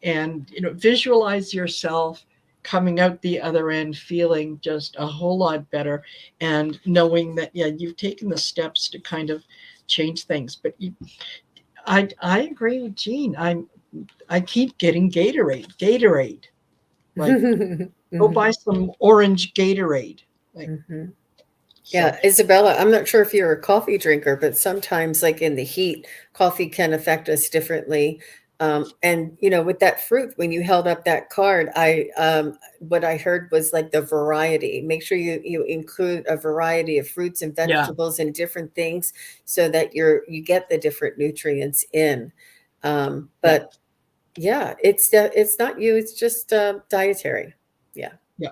and visualize yourself coming out the other end feeling just a whole lot better, and knowing that, yeah, you've taken the steps to kind of change things. But I agree with Jean. I keep getting Gatorade. Like, go buy some orange Gatorade. Like, so Yeah, Isabella, I'm not sure if you're a coffee drinker, but sometimes, like in the heat, coffee can affect us differently. And with that fruit, when you held up that card, what I heard was like the variety. Make sure you include a variety of fruits and yeah, vegetables and different things, so that you get the different nutrients in. But yeah, it's not you. It's just dietary. Yeah. yeah,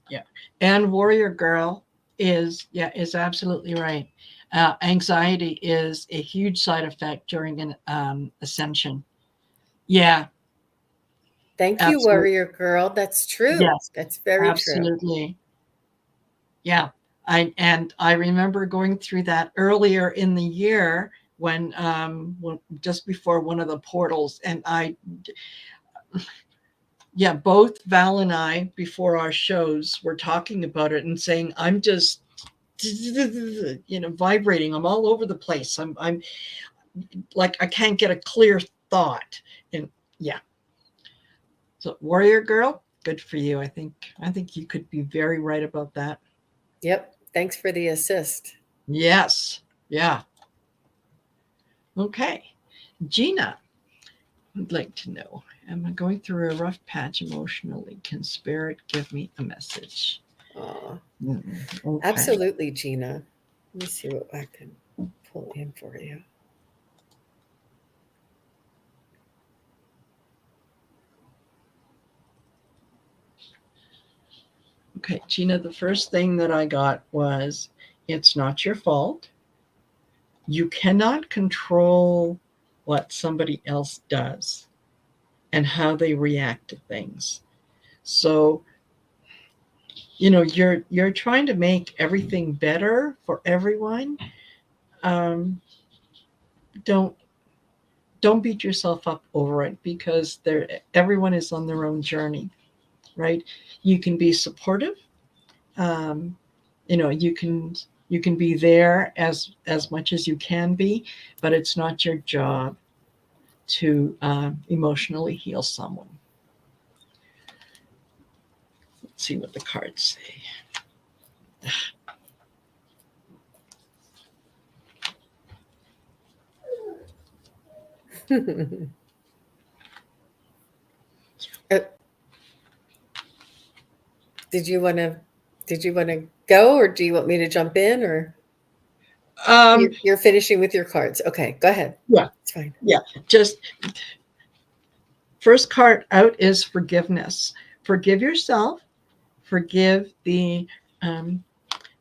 yeah. And Warrior Girl is absolutely right. Anxiety is a huge side effect during an ascension. Yeah, Thank you, absolutely. warrior girl. That's true. Yes, That's very true. absolutely. Yeah. I remember going through that earlier in the year when just before one of the portals, and yeah, both Val and I before our shows were talking about it and saying, I'm just vibrating. I'm all over the place. I'm like, I can't get a clear thought. And yeah. So Warrior Girl, good for you. I think you could be very right about that. Yep. Thanks for the assist. Yes. Yeah. Okay. Gina, I'd like to know, am I going through a rough patch emotionally? Can Spirit give me a message? Okay. Absolutely, Gina. Let me see what I can pull in for you. Okay, Gina, the first thing that I got was, it's not your fault. You cannot control what somebody else does and how they react to things. So, you're trying to make everything better for everyone. Don't beat yourself up over it, because everyone is on their own journey, right? You can be supportive. You can be there as much as you can be, but it's not your job to emotionally heal someone. Let's see what the cards say. Did you want to go, or do you want me to jump in, or you're finishing with your cards? Okay, go ahead. Yeah, it's fine. Yeah, just first card out is forgiveness. forgive yourself, forgive the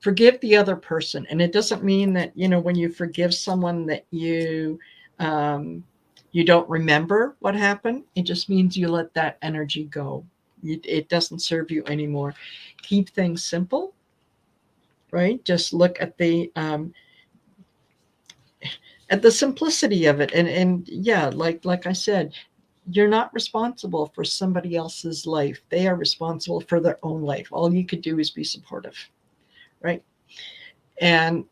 forgive the other person. And it doesn't mean that, when you forgive someone that you don't remember what happened. It just means you let that energy go. It doesn't serve you anymore. Keep things simple, right? Just look at the simplicity of it. And yeah, like I said, you're not responsible for somebody else's life. They are responsible for their own life. All you could do is be supportive, right? And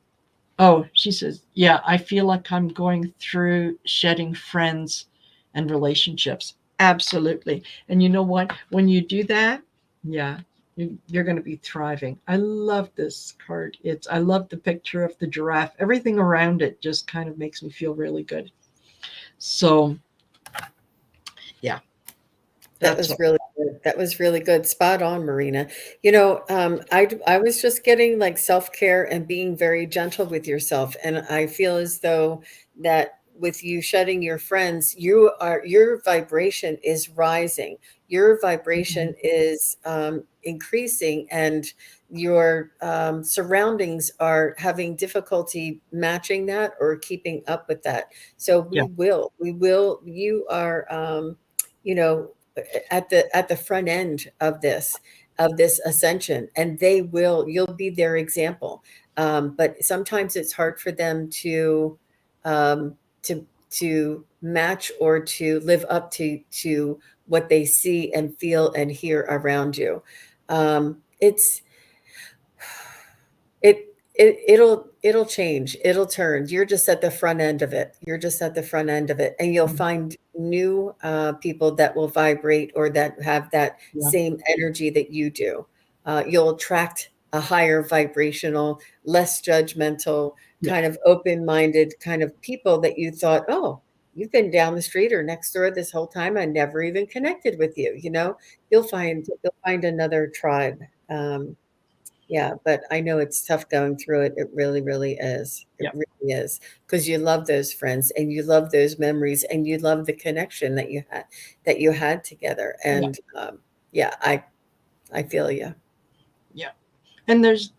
oh, she says, yeah, I feel like I'm going through shedding friends and relationships. Absolutely. And you know what? When you do that, yeah, you're going to be thriving. I love this card. I love the picture of the giraffe. Everything around it just kind of makes me feel really good. So, yeah. That was really good. That was really good. Spot on, Marina. I was just getting like self-care and being very gentle with yourself. And I feel as though that with you shedding your friends, your vibration is rising. Your vibration is increasing, and your surroundings are having difficulty matching that or keeping up with that. So Yeah. you are, you know, at the front end of this ascension, and you'll be their example. But sometimes it's hard for them to um, to match or to live up to what they see and feel and hear around you. It's it'll change. It'll turn. You're just at the front end of it. You're just at the front end of it, and you'll find new people that will vibrate or that have that Yeah. same energy that you do. You'll attract a higher vibrational, less judgmental, Yeah. kind of open-minded kind of people that you thought, oh, you've been down the street or next door this whole time. I never even connected with you. You'll find another tribe. Yeah, but I know it's tough going through it. It really, really is. It Yeah. really is. Because you love those friends and you love those memories and you love the connection that you had together. Yeah. And yeah, I feel you. Yeah. And there's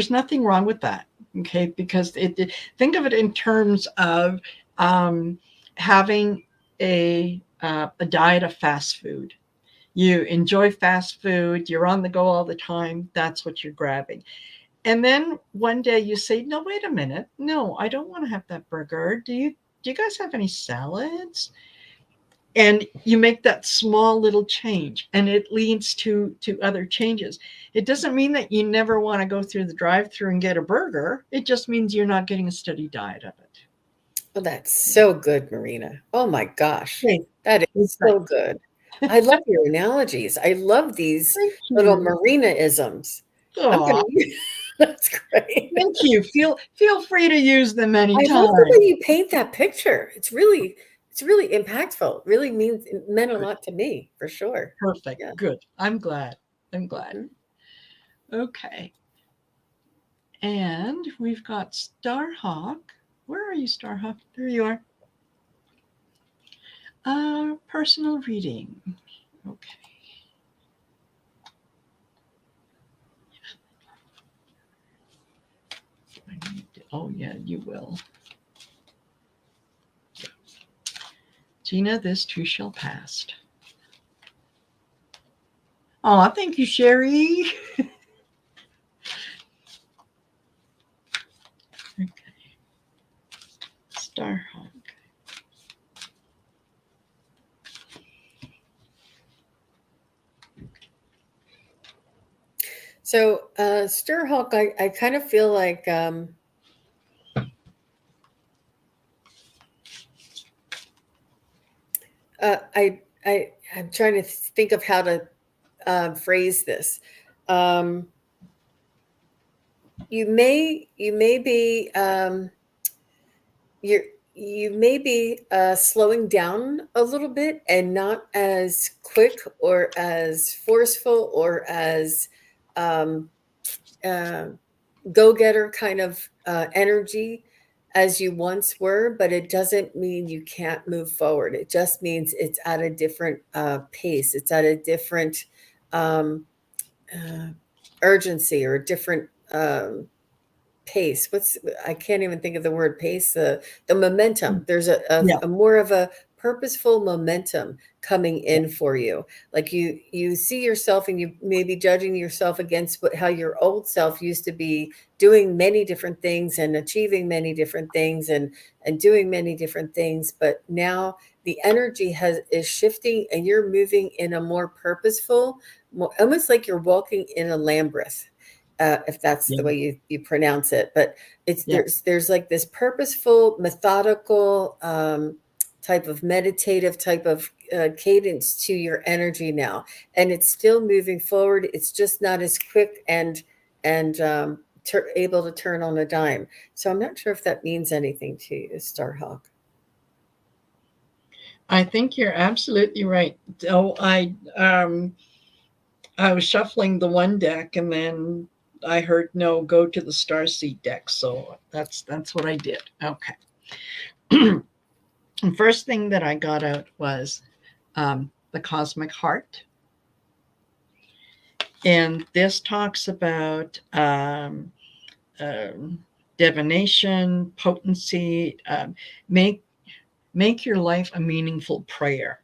nothing wrong with that. Okay. Because think of it in terms of having a diet of fast food. You enjoy fast food, you're on the go all the time. That's what you're grabbing. And then one day you say, no, wait a minute. No, I don't want to have that burger. Do you guys have any salads? And you make that small little change, and it leads to other changes. It doesn't mean that you never want to go through the drive-through and get a burger. It just means you're not getting a steady diet of it. Oh, that's so good, Marina. Oh my gosh. Okay. That is so good. I love your analogies. I love these Thank little you. Marina-isms. I'm Aw, gonna that's great. thank you. Feel free to use them I love the anytime. way you paint that picture. It's really impactful. Really it meant a Good. lot to me, for sure. Perfect. Yeah. Good. I'm glad. I'm glad. Mhm. Okay. And we've got Starhawk. Where are you, Starhawk? There you are. Personal reading. Okay. Oh, yeah, you will. Gina, this too shall pass. Oh, thank you, Sherry. Okay. Starhawk. So, Stirhawk, I kind of feel like I'm trying to think of how to phrase this. Um, you may be you may be slowing down a little bit and not as quick or as forceful or as um, uh, go-getter kind of energy as you once were, but it doesn't mean you can't move forward. It just means it's at a different pace. It's at a different um, urgency or a different pace. I can't even think of the word pace. The momentum. There's Yeah. a more of a purposeful momentum coming Yeah. in for you. Like you see yourself and you may be judging yourself against how your old self used to be doing many different things and achieving many different things and doing many different things. But now the energy is shifting and you're moving in a more purposeful, almost like you're walking in a labyrinth, if that's Yeah. the way you pronounce it. But it's Yeah. there's like this purposeful, methodical, type of meditative type of cadence to your energy now, and it's still moving forward. It's just not as quick and able to turn on a dime. So I'm not sure if that means anything to you, Starhawk. I think you're absolutely right. So I was shuffling the one deck and then I heard no, go to the Starseed deck. So that's what I did. Okay. The first thing that I got out was the Cosmic Heart. And this talks about divination, potency, make your life a meaningful prayer,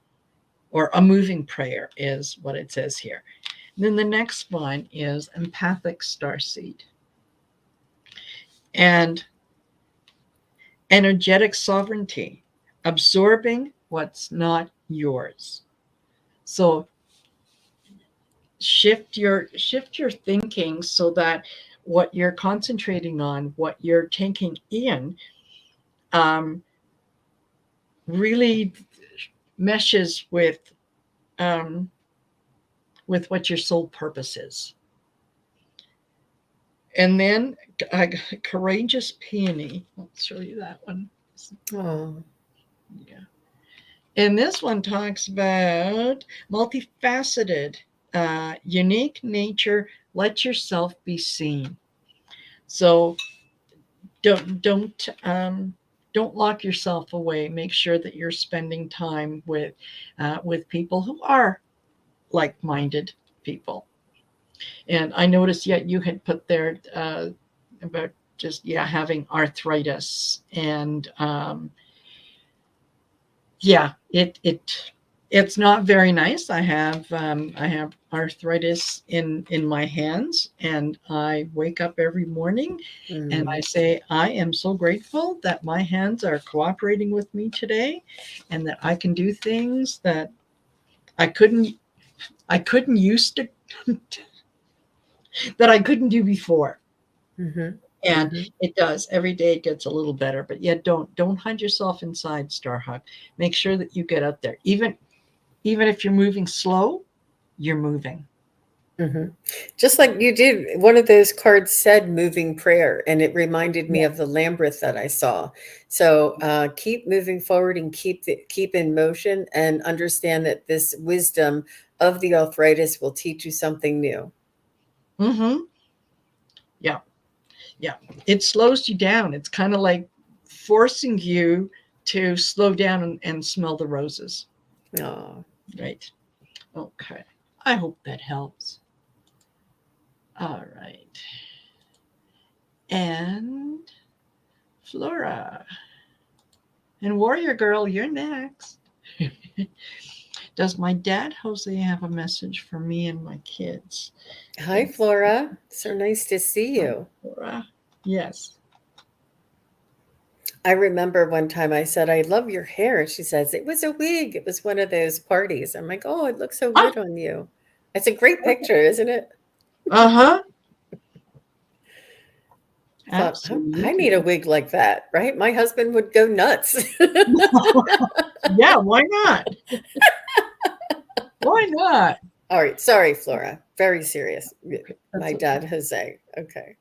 or a moving prayer is what it says here. And then the next one is empathic starseed and energetic sovereignty, absorbing what's not yours. So shift your thinking so that what you're concentrating on, what you're taking in, um, really meshes um, with what your soul purpose is. And then courageous peony. I'll show you that one. Oh, Yeah. And this one talks about multifaceted, unique nature. Let yourself be seen. So don't lock yourself away. Make sure that you're spending time with people who are like-minded people. And I noticed yet you had put there about just having arthritis, and it's not very nice. I have arthritis in my hands, and I wake up every morning and I say, I am so grateful that my hands are cooperating with me today, and that I can do things that I couldn't used to that I couldn't do before. mm-hmm. And Mm-hmm. it does. Every day it gets a little better. But yet don't hide yourself inside, Starhawk. Make sure that you get out there. Even if you're moving slow, you're moving. Mm-hmm. Just like you did, one of those cards said moving prayer, and it reminded me Yeah. of the Lambeth that I saw. So keep moving forward and keep in motion, and understand that this wisdom of the arthritis will teach you something new. Mm-hmm. Yeah. Yeah. It slows you down. It's kind of like forcing you to slow down and smell the roses. Oh, Right. Okay. I hope that helps. All right. And Flora and Warrior Girl, you're next. Does my dad, Jose, have a message for me and my kids? hi, Flora. So nice to see you. Flora. Yes. I remember one time I said, I love your hair. And she says, it was a wig. It was one of those parties. I'm like, oh, it looks so Ah, good on you. It's a great picture, isn't it? uh-huh. Thought, I Absolutely. need a wig like that, right? My husband would go nuts. Yeah, why not? Why not? All right. Sorry, Flora. Very serious. Okay, My that's dad, okay. Jose. Okay.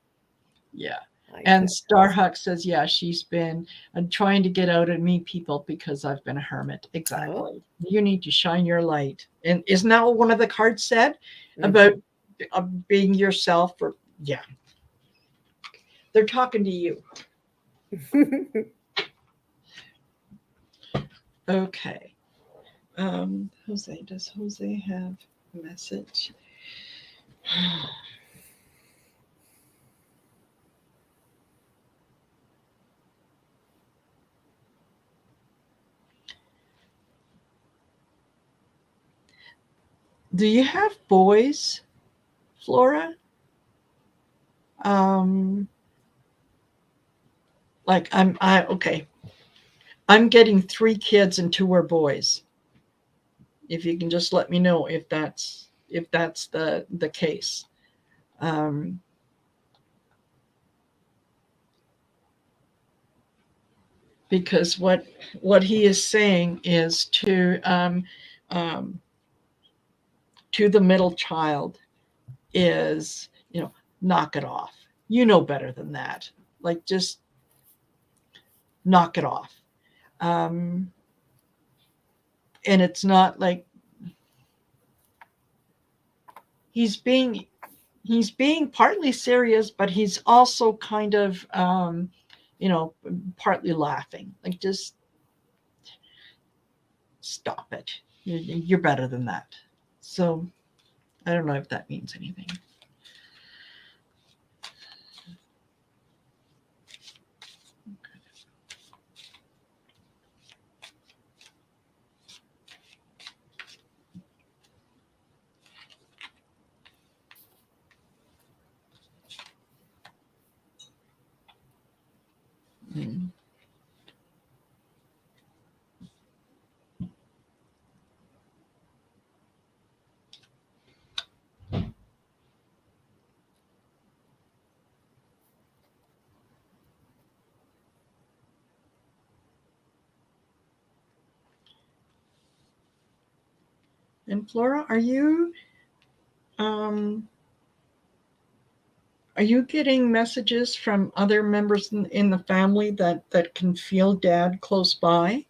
Yeah. My And dad, Jose. Starhawk says, yeah, she's been trying to get out and meet people because I've been a hermit. Oh. Exactly. You need to shine your light. And isn't that what one of the cards said about Mhm. being yourself? Or yeah, they're talking to you. Okay. Jose, does Jose have a message? Do you have boys, Flora? Like okay. I'm getting 3 kids and 2 are boys. If you can just let me know if that's the case. Because what he is saying is to the middle child is, knock it off. You know better than that. Like, just knock it off. And it's not like he's being partly serious, but he's also kind of partly laughing. Like, just stop it. You're better than that. So I don't know if that means anything. Mm. And Flora, are you getting messages from other members in the family that can feel Dad close by,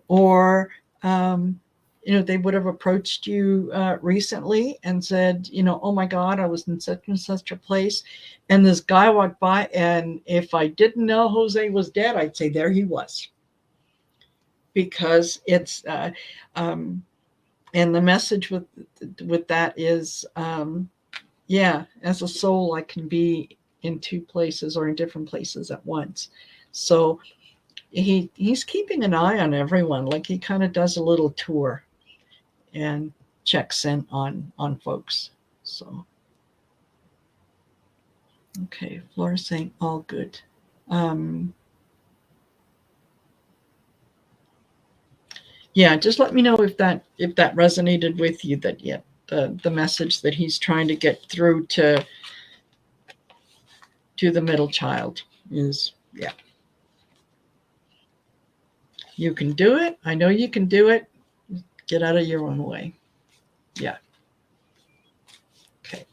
or they would have approached you recently and said, oh my God, I was in such and such a place, and this guy walked by, and if I didn't know Jose was dead, I'd say there he was, because it's and the message with that is, yeah, as a soul, I can be in 2 places or in different places at once. So he's keeping an eye on everyone. Like, he kind of does a little tour and checks in on folks. So, okay, Flora's saying all good. Yeah, just let me know if that resonated with you, that the message that he's trying to get through to the middle child is, yeah, you can do it. I know you can do it. Get out of your own way. Yeah. Okay.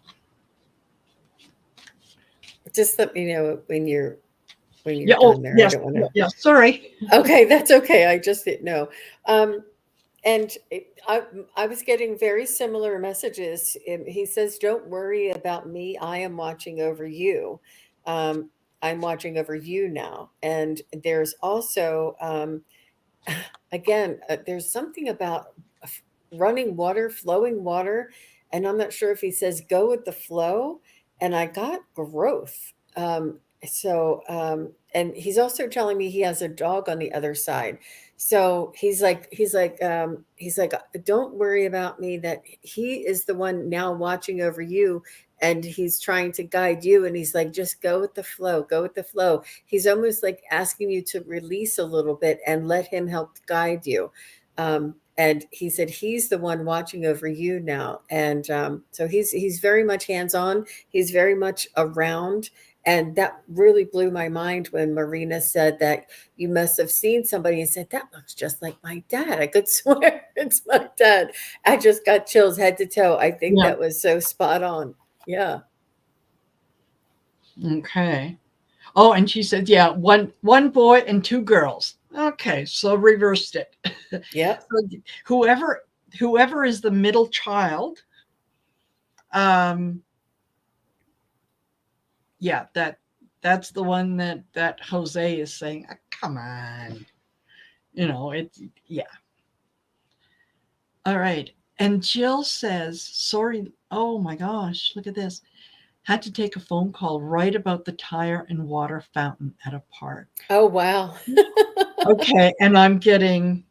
Just let me know when you're Yeah. done there. Yes. I don't want to. Yeah. Sorry. Okay, that's okay. I just didn't know. And I was getting very similar messages. He says, "Don't worry about me. I am watching over you. Um, I'm watching over you now." And there's also, again, there's something about running water, flowing water, and I'm not sure if he says go with the flow. And I got growth. And he's also telling me he has a dog on the other side. So he's like, don't worry about me, that he is the one now watching over you, and he's trying to guide you. And he's like, just go with the flow, go with the flow. He's almost like asking you to release a little bit and let him help guide you. And he said he's the one watching over you now. And so he's very much hands-on. He's very much around. And that really blew my mind when Marina said that you must have seen somebody and said, that looks just like my dad. I could swear it's my dad. I just got chills head to toe. I think Yeah. that was so spot on. Yeah. Okay. Oh, and she said, yeah, one boy and 2 girls. Okay, so reversed it. Yep. So whoever is the middle child, yeah, that's the one that Jose is saying, come on. It's, yeah. All right. And Jill says, sorry, oh my gosh, look at this. Had to take a phone call right about the tire and water fountain at a park. Oh, wow. Okay, and I'm getting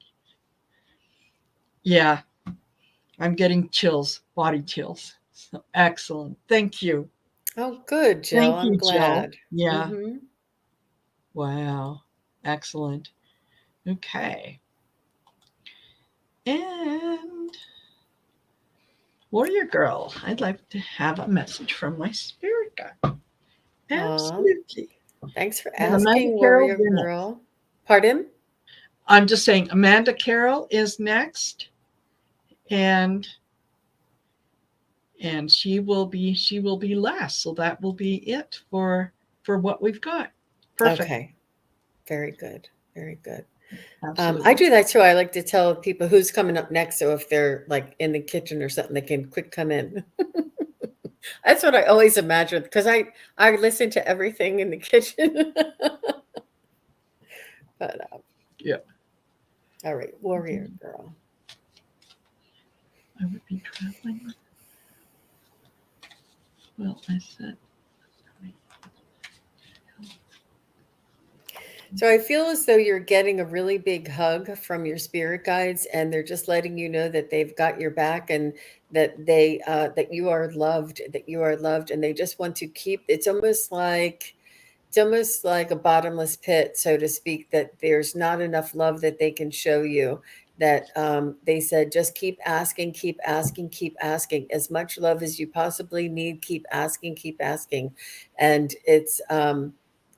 chills, body chills. So excellent. Thank you. Oh, good, Jill. Thank I'm you, Jill. glad. Yeah. Hmm. Wow. Excellent. Okay. And Warrior Girl, I'd like to have a message from my spirit guide. Absolutely. Thanks for And Amanda asking, Carroll, Warrior you're next. Girl. Pardon? I'm just saying Amanda Carroll is next, and she will be last. So that will be it for what we've got. Perfect. Okay. Very good. Very good. Absolutely. I do that too. I like to tell people who's coming up next. So if they're like in the kitchen or something, they can quick come in. That's what I always imagine because I listen to everything in the kitchen. But Yeah. all right, Warrior Girl. I would be traveling. Well, I said. So I feel as though you're getting a really big hug from your spirit guides, and they're just letting you know that they've got your back and that that you are loved, and they just want to keep. It's almost like a bottomless pit, so to speak, that there's not enough love that they can show you. That they said, just keep asking, keep asking, keep asking. As much love as you possibly need, keep asking. And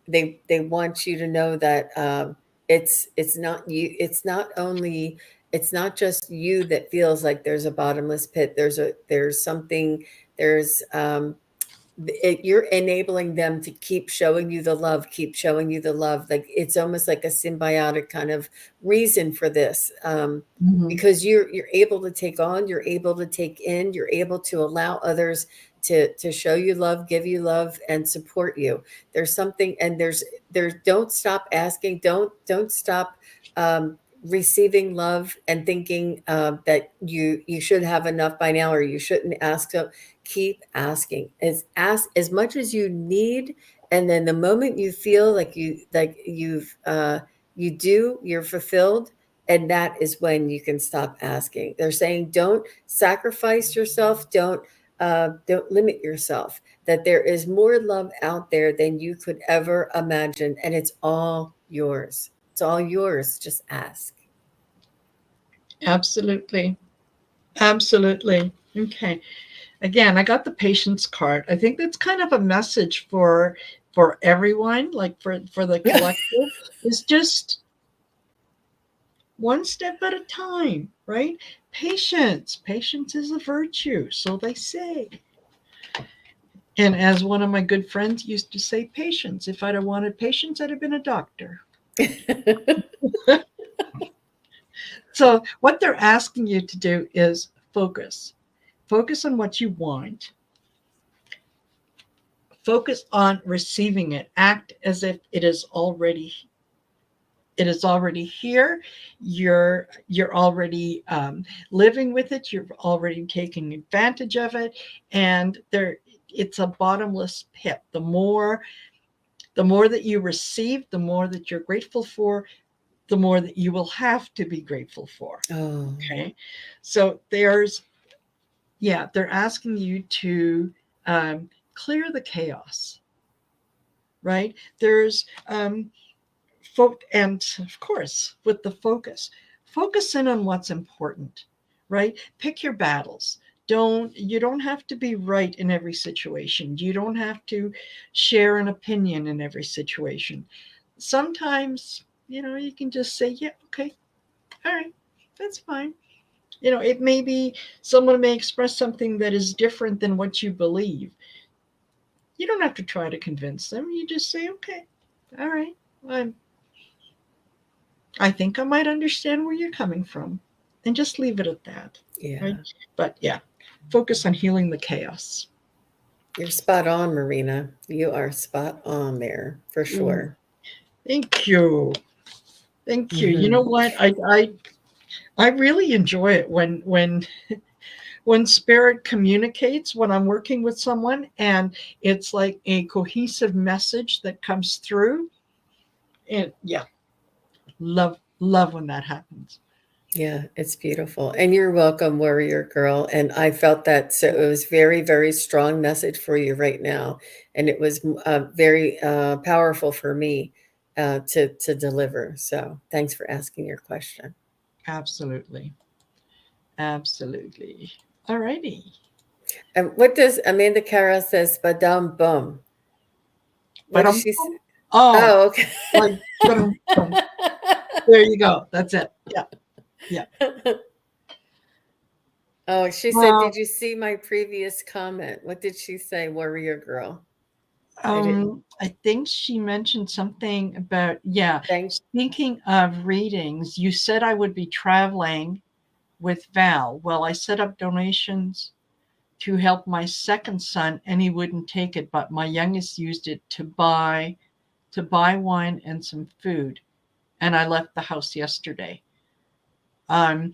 they want you to know that it's not you. It's not just you that feels like there's a bottomless pit. There's something. There's you're enabling them to keep showing you the love, keep showing you the love. Like it's almost like a symbiotic kind of reason for this, because you're able to take on, you're able to take in, you're able to allow others to show you love, give you love, and support you. There's something, and there's don't stop asking, don't stop receiving love and thinking that you should have enough by now or you shouldn't ask. So keep asking, ask as much as you need, and then the moment you feel like you're fulfilled, and that is when you can stop asking. They're saying don't sacrifice yourself, don't limit yourself, that there is more love out there than you could ever imagine, and it's all yours. It's all yours. Just ask. Absolutely. Absolutely. Okay. Again, I got the patience card. I think that's kind of a message for everyone, like for the collective, is just one step at a time, right? Patience. Patience is a virtue, so they say. And as one of my good friends used to say, patience. If I'd have wanted patience, I'd have been a doctor. So what they're asking you to do is focus. Focus on what you want. Focus on receiving it. Act as if it is already here. You're already living with it. You're already taking advantage of it, and it's a bottomless pit. The more that you receive, the more that you're grateful for, the more that you will have to be grateful for. Oh. Okay, so they're asking you to clear the chaos, right? There's and of course, with the focus in on what's important, right? Pick your battles. You don't have to be right in every situation. You don't have to share an opinion in every situation. Sometimes, you can just say, yeah, okay, all right, that's fine. It may be someone may express something that is different than what you believe. You don't have to try to convince them. You just say, okay, all right, I think I might understand where you're coming from, and just leave it at that. Yeah. Right? But yeah, focus on healing the chaos. You're spot on, Marina. You are spot on there for sure. Thank you. Thank you. You know Mm-hmm. what? I really enjoy it when when spirit communicates, when I'm working with someone and it's like a cohesive message that comes through. And yeah, love when that happens. Yeah, it's beautiful. And you're welcome, warrior girl. And I felt that, so it was very, very strong message for you right now. And it was very powerful for me to deliver. So thanks for asking your question. Absolutely. Absolutely. All righty. And what does Amanda Cara says, badam bum? What But does she say? oh, Oh, okay. like, there you go. That's it. Yeah. Yeah. Oh, she said, did you see my previous comment? What did she say, warrior girl? I think she mentioned something about, yeah. Speaking of readings, you said I would be traveling with Val. Well, I set up donations to help my second son, and he wouldn't take it, but my youngest used it to buy wine and some food, and I left the house yesterday. I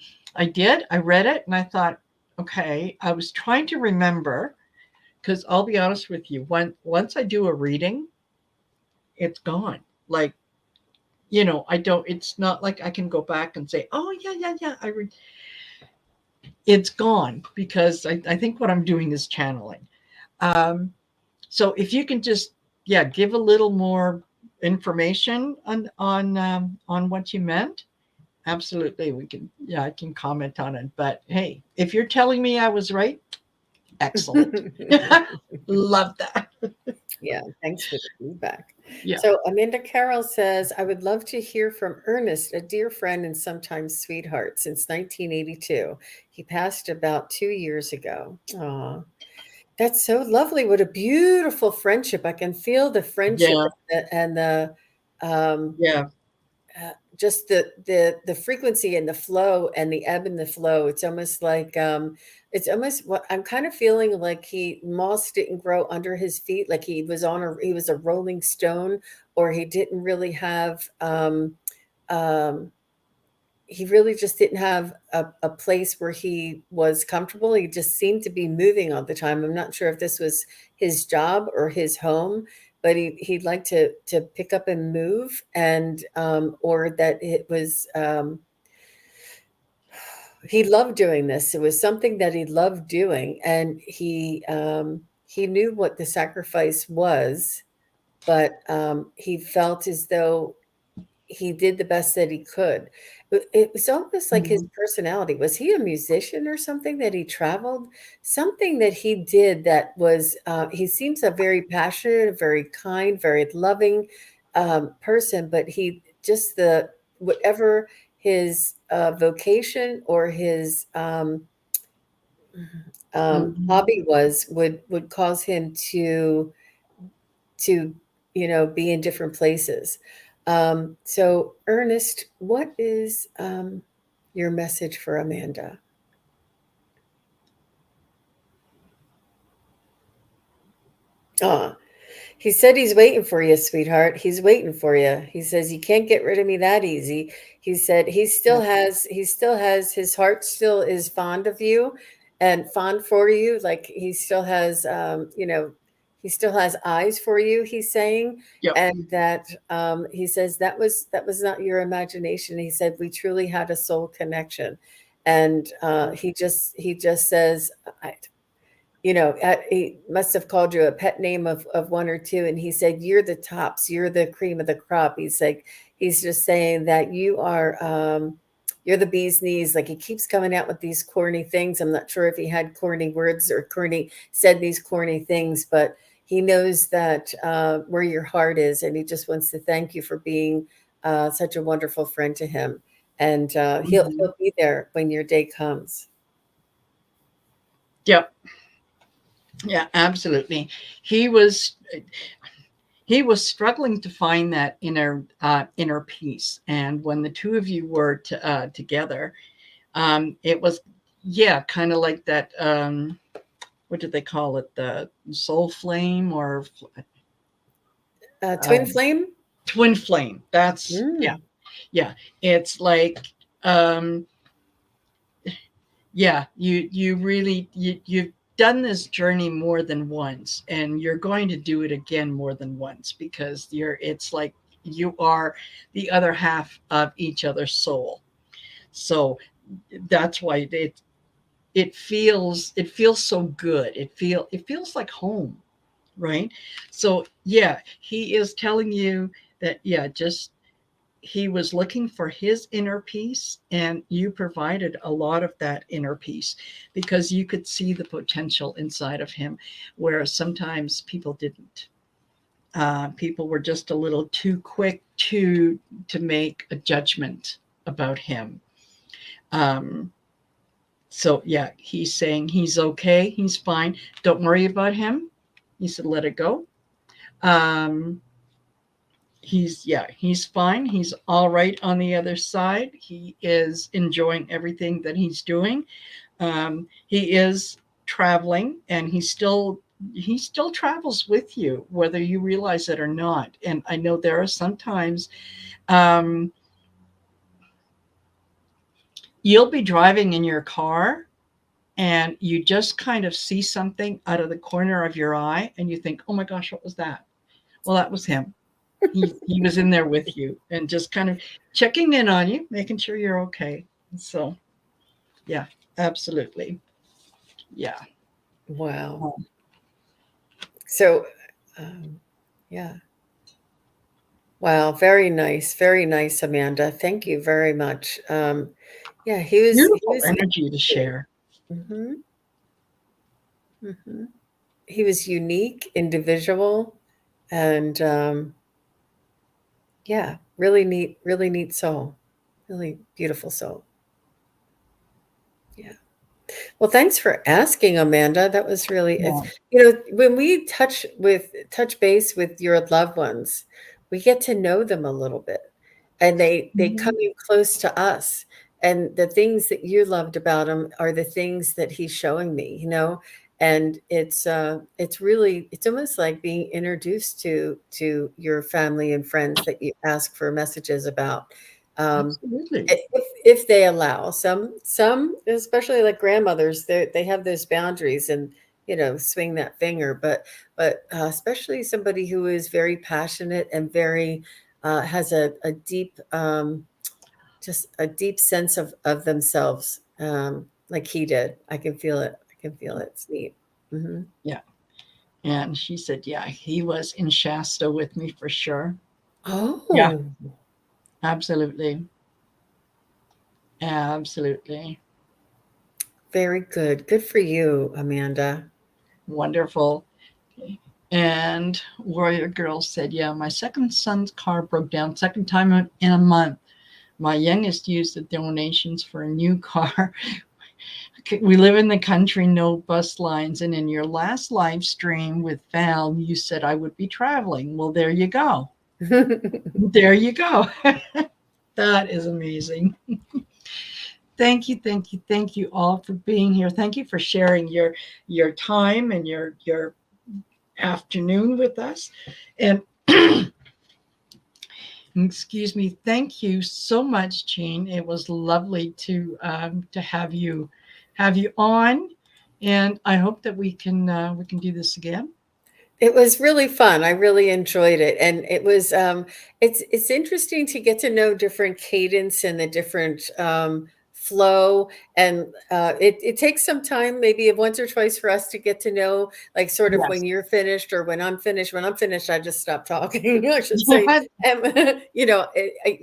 did. I read it, and I thought, okay. I was trying to remember, because I'll be honest with you, once I do a reading, it's gone. Like, I don't. It's not like I can go back and say, oh yeah. It's gone because I think what I'm doing is channeling. So if you can just, yeah, give a little more information on what you meant, absolutely, we can. Yeah, I can comment on it. But hey, if you're telling me I was right, excellent. Love that. Yeah, thanks for the feedback. Yeah. So Amanda Carroll says, I would love to hear from Ernest, a dear friend and sometimes sweetheart since 1982. He passed about 2 years ago. Aw, that's so lovely. What a beautiful friendship. I can feel the friendship Yeah. and the Yeah. just the frequency and the flow and the ebb and the flow. It's almost like it's almost what I'm kind of feeling like moss didn't grow under his feet, like he was a rolling stone, or he didn't really have um he really just didn't have a place where he was comfortable. He just seemed to be moving all the time. I'm not sure if this was his job or his home, but he'd like to pick up and move, and or that it was he loved doing this. It was something that he loved doing, and he knew what the sacrifice was, but he felt as though he did the best that he could. It was almost like his Mhm. personality. Was he a musician or something that he traveled? Something that he did that was, he seems a very passionate, very kind, very loving person, but he just whatever his vocation or his Mhm. hobby was would cause him to be in different places. So Ernest, what is your message for Amanda? Ah, he said he's waiting for you, sweetheart. He's waiting for you. He says you can't get rid of me that easy. He said Yeah. he still has his heart still is fond of you and fond for you. Like he still has he still has eyes for you, he's saying. Yep. And that he says that was not your imagination. He said we truly had a soul connection. And he just says he must have called you a pet name of one or two. And he said, you're the tops, you're the cream of the crop. He's just saying that you're the bee's knees. Like he keeps coming out with these corny things. I'm not sure if he had corny words or said these corny things, but he knows that where your heart is. And he just wants to thank you for being such a wonderful friend to him. And Mhm. he'll be there when your day comes. Yep. Yeah, absolutely. He was struggling to find that inner peace, and when the two of you were together, it was, yeah, kind of like that. What did they call it? The soul flame, or Twin um, flame. twin flame. That's, yeah, Mm. yeah. It's like, um, yeah, you really you've done this journey more than once, and you're going to do it again more than once, because it's like you are the other half of each other's soul. So that's why it feels so good. It feels like home, right? So yeah, he is telling you that, yeah, just he was looking for his inner peace, and you provided a lot of that inner peace, because you could see the potential inside of him, whereas sometimes people didn't. People were just a little too quick to make a judgment about him. um, so yeah, he's saying he's okay, he's fine, don't worry about him. He said let it go. um, he's fine, he's all right on the other side. He is enjoying everything that he's doing. He is traveling, and he still travels with you, whether you realize it or not. And I know there are sometimes, um, you'll be driving in your car, and you just kind of see something out of the corner of your eye, and you think, oh my gosh, what was that? Well, that was him. He was in there with you, and just kind of checking in on you, making sure you're okay. So yeah, absolutely. Yeah. Wow. Um, So, yeah. Wow. Very nice, Amanda. Thank you very much. Yeah, he Beautiful was energy to share. hmm hmm he was unique, individual, and yeah, really neat soul, really beautiful soul. Yeah. Well, thanks for asking, Amanda. That was really it's Yeah. when we touch base with your loved ones, we get to know them a little bit. And they come Mhm. in close to us. And the things that you loved about him are the things that he's showing me, And it's really it's almost like being introduced to your family and friends that you ask for messages about. Um, Absolutely. if they allow some especially like grandmothers they have those boundaries and swing that finger but especially somebody who is very passionate and very has a deep just a deep sense of themselves like he did. I can feel it. It's neat. Hmm. Yeah. And she said, yeah, he was in Shasta with me for sure. Yeah, Oh, absolutely. Absolutely. very good. Good for you, Amanda. Wonderful. And Warrior Girl said, yeah, my second son's car broke down, second time in a month. My youngest used the donations for a new car. We live in the country, no bus lines. And in your last live stream with Val, you said I would be traveling. Well, there you go. There you go. That is amazing. Thank you, thank you, thank you all for being here. Thank you for sharing your time and your afternoon with us. And excuse me, thank you so much, Jean. It was lovely to have you on, and I hope that we can do this again. It was really fun. I really enjoyed it, and it was it's interesting to get to know different cadence and the different flow, and it takes some time, maybe once or twice, for us to get to know, like sort of when Yes. you're finished or when I'm finished. When I'm finished, I just stop talking. I should say, you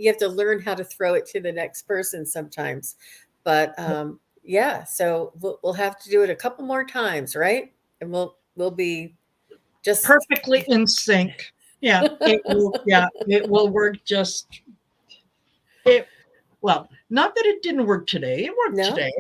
have to learn how to throw it to the next person sometimes, but yeah. So we'll have to do it a couple more times, right? And we'll be just Perfectly in sync. Yeah, it will work just it well, not that it didn't work today. It worked no. today.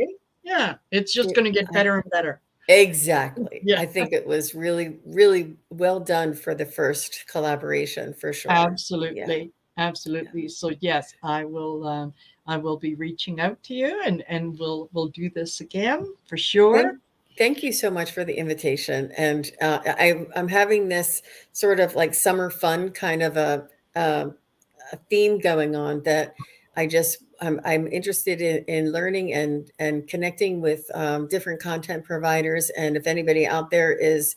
Yeah, it's just It- going to get I- better and better. exactly. Yeah, I think it was really well done for the first collaboration for sure. Yeah. absolutely. Absolutely. So yes, I will be reaching out to you, and we'll do this again for sure. Thank thank you so much for the invitation. And I'm having this sort of like summer fun kind of a theme going on that I just I'm interested in learning and connecting with different content providers. And if anybody out there is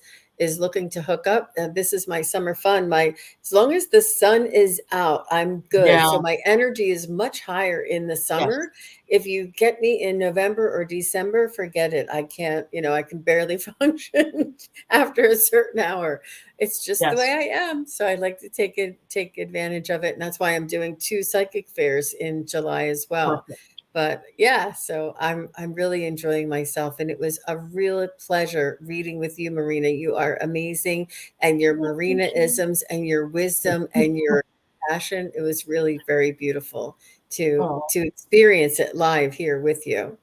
looking to hook up, this is my summer fun. As long as the sun is out, I'm good. So Yeah. my energy is much higher in the Yes. summer. If you get me in November or December, forget it. I can't, I can barely function after a certain hour. It's just the way Yes. I am. So I like to take advantage of it. And that's why I'm doing 2 psychic fairs in July as well. Perfect. But yeah, so I'm really enjoying myself, and it was a real pleasure reading with you, Marina. You are amazing, and your Oh, thank you. Marina-isms and your wisdom and your passion. It was really very beautiful Oh, to experience it live here with you.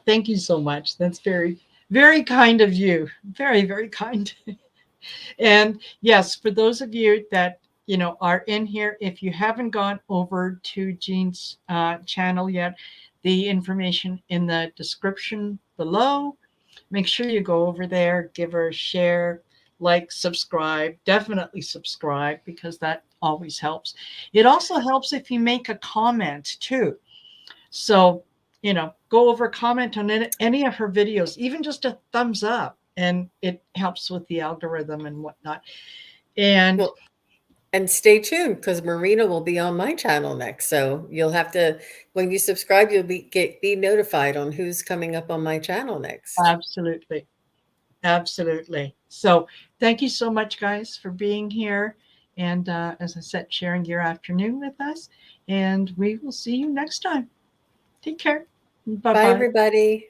thank you so much. That's very, very kind of you. Very, very kind. And yes, for those of you that are in here, if you haven't gone over to Jean's channel yet, the information in the description below. Make sure you go over there, give her a share, like, subscribe. Definitely subscribe, because that always helps. It also helps if you make a comment too. So, go over, comment on any of her videos, even just a thumbs up, and it helps with the algorithm and whatnot. And Well, and stay tuned because Marina will be on my channel next. So you'll have to, when you subscribe, you'll be notified on who's coming up on my channel next. absolutely, absolutely. So thank you so much, guys, for being here. And as I said, sharing your afternoon with us. And we will see you next time. Take care. Bye Bye, bye. everybody.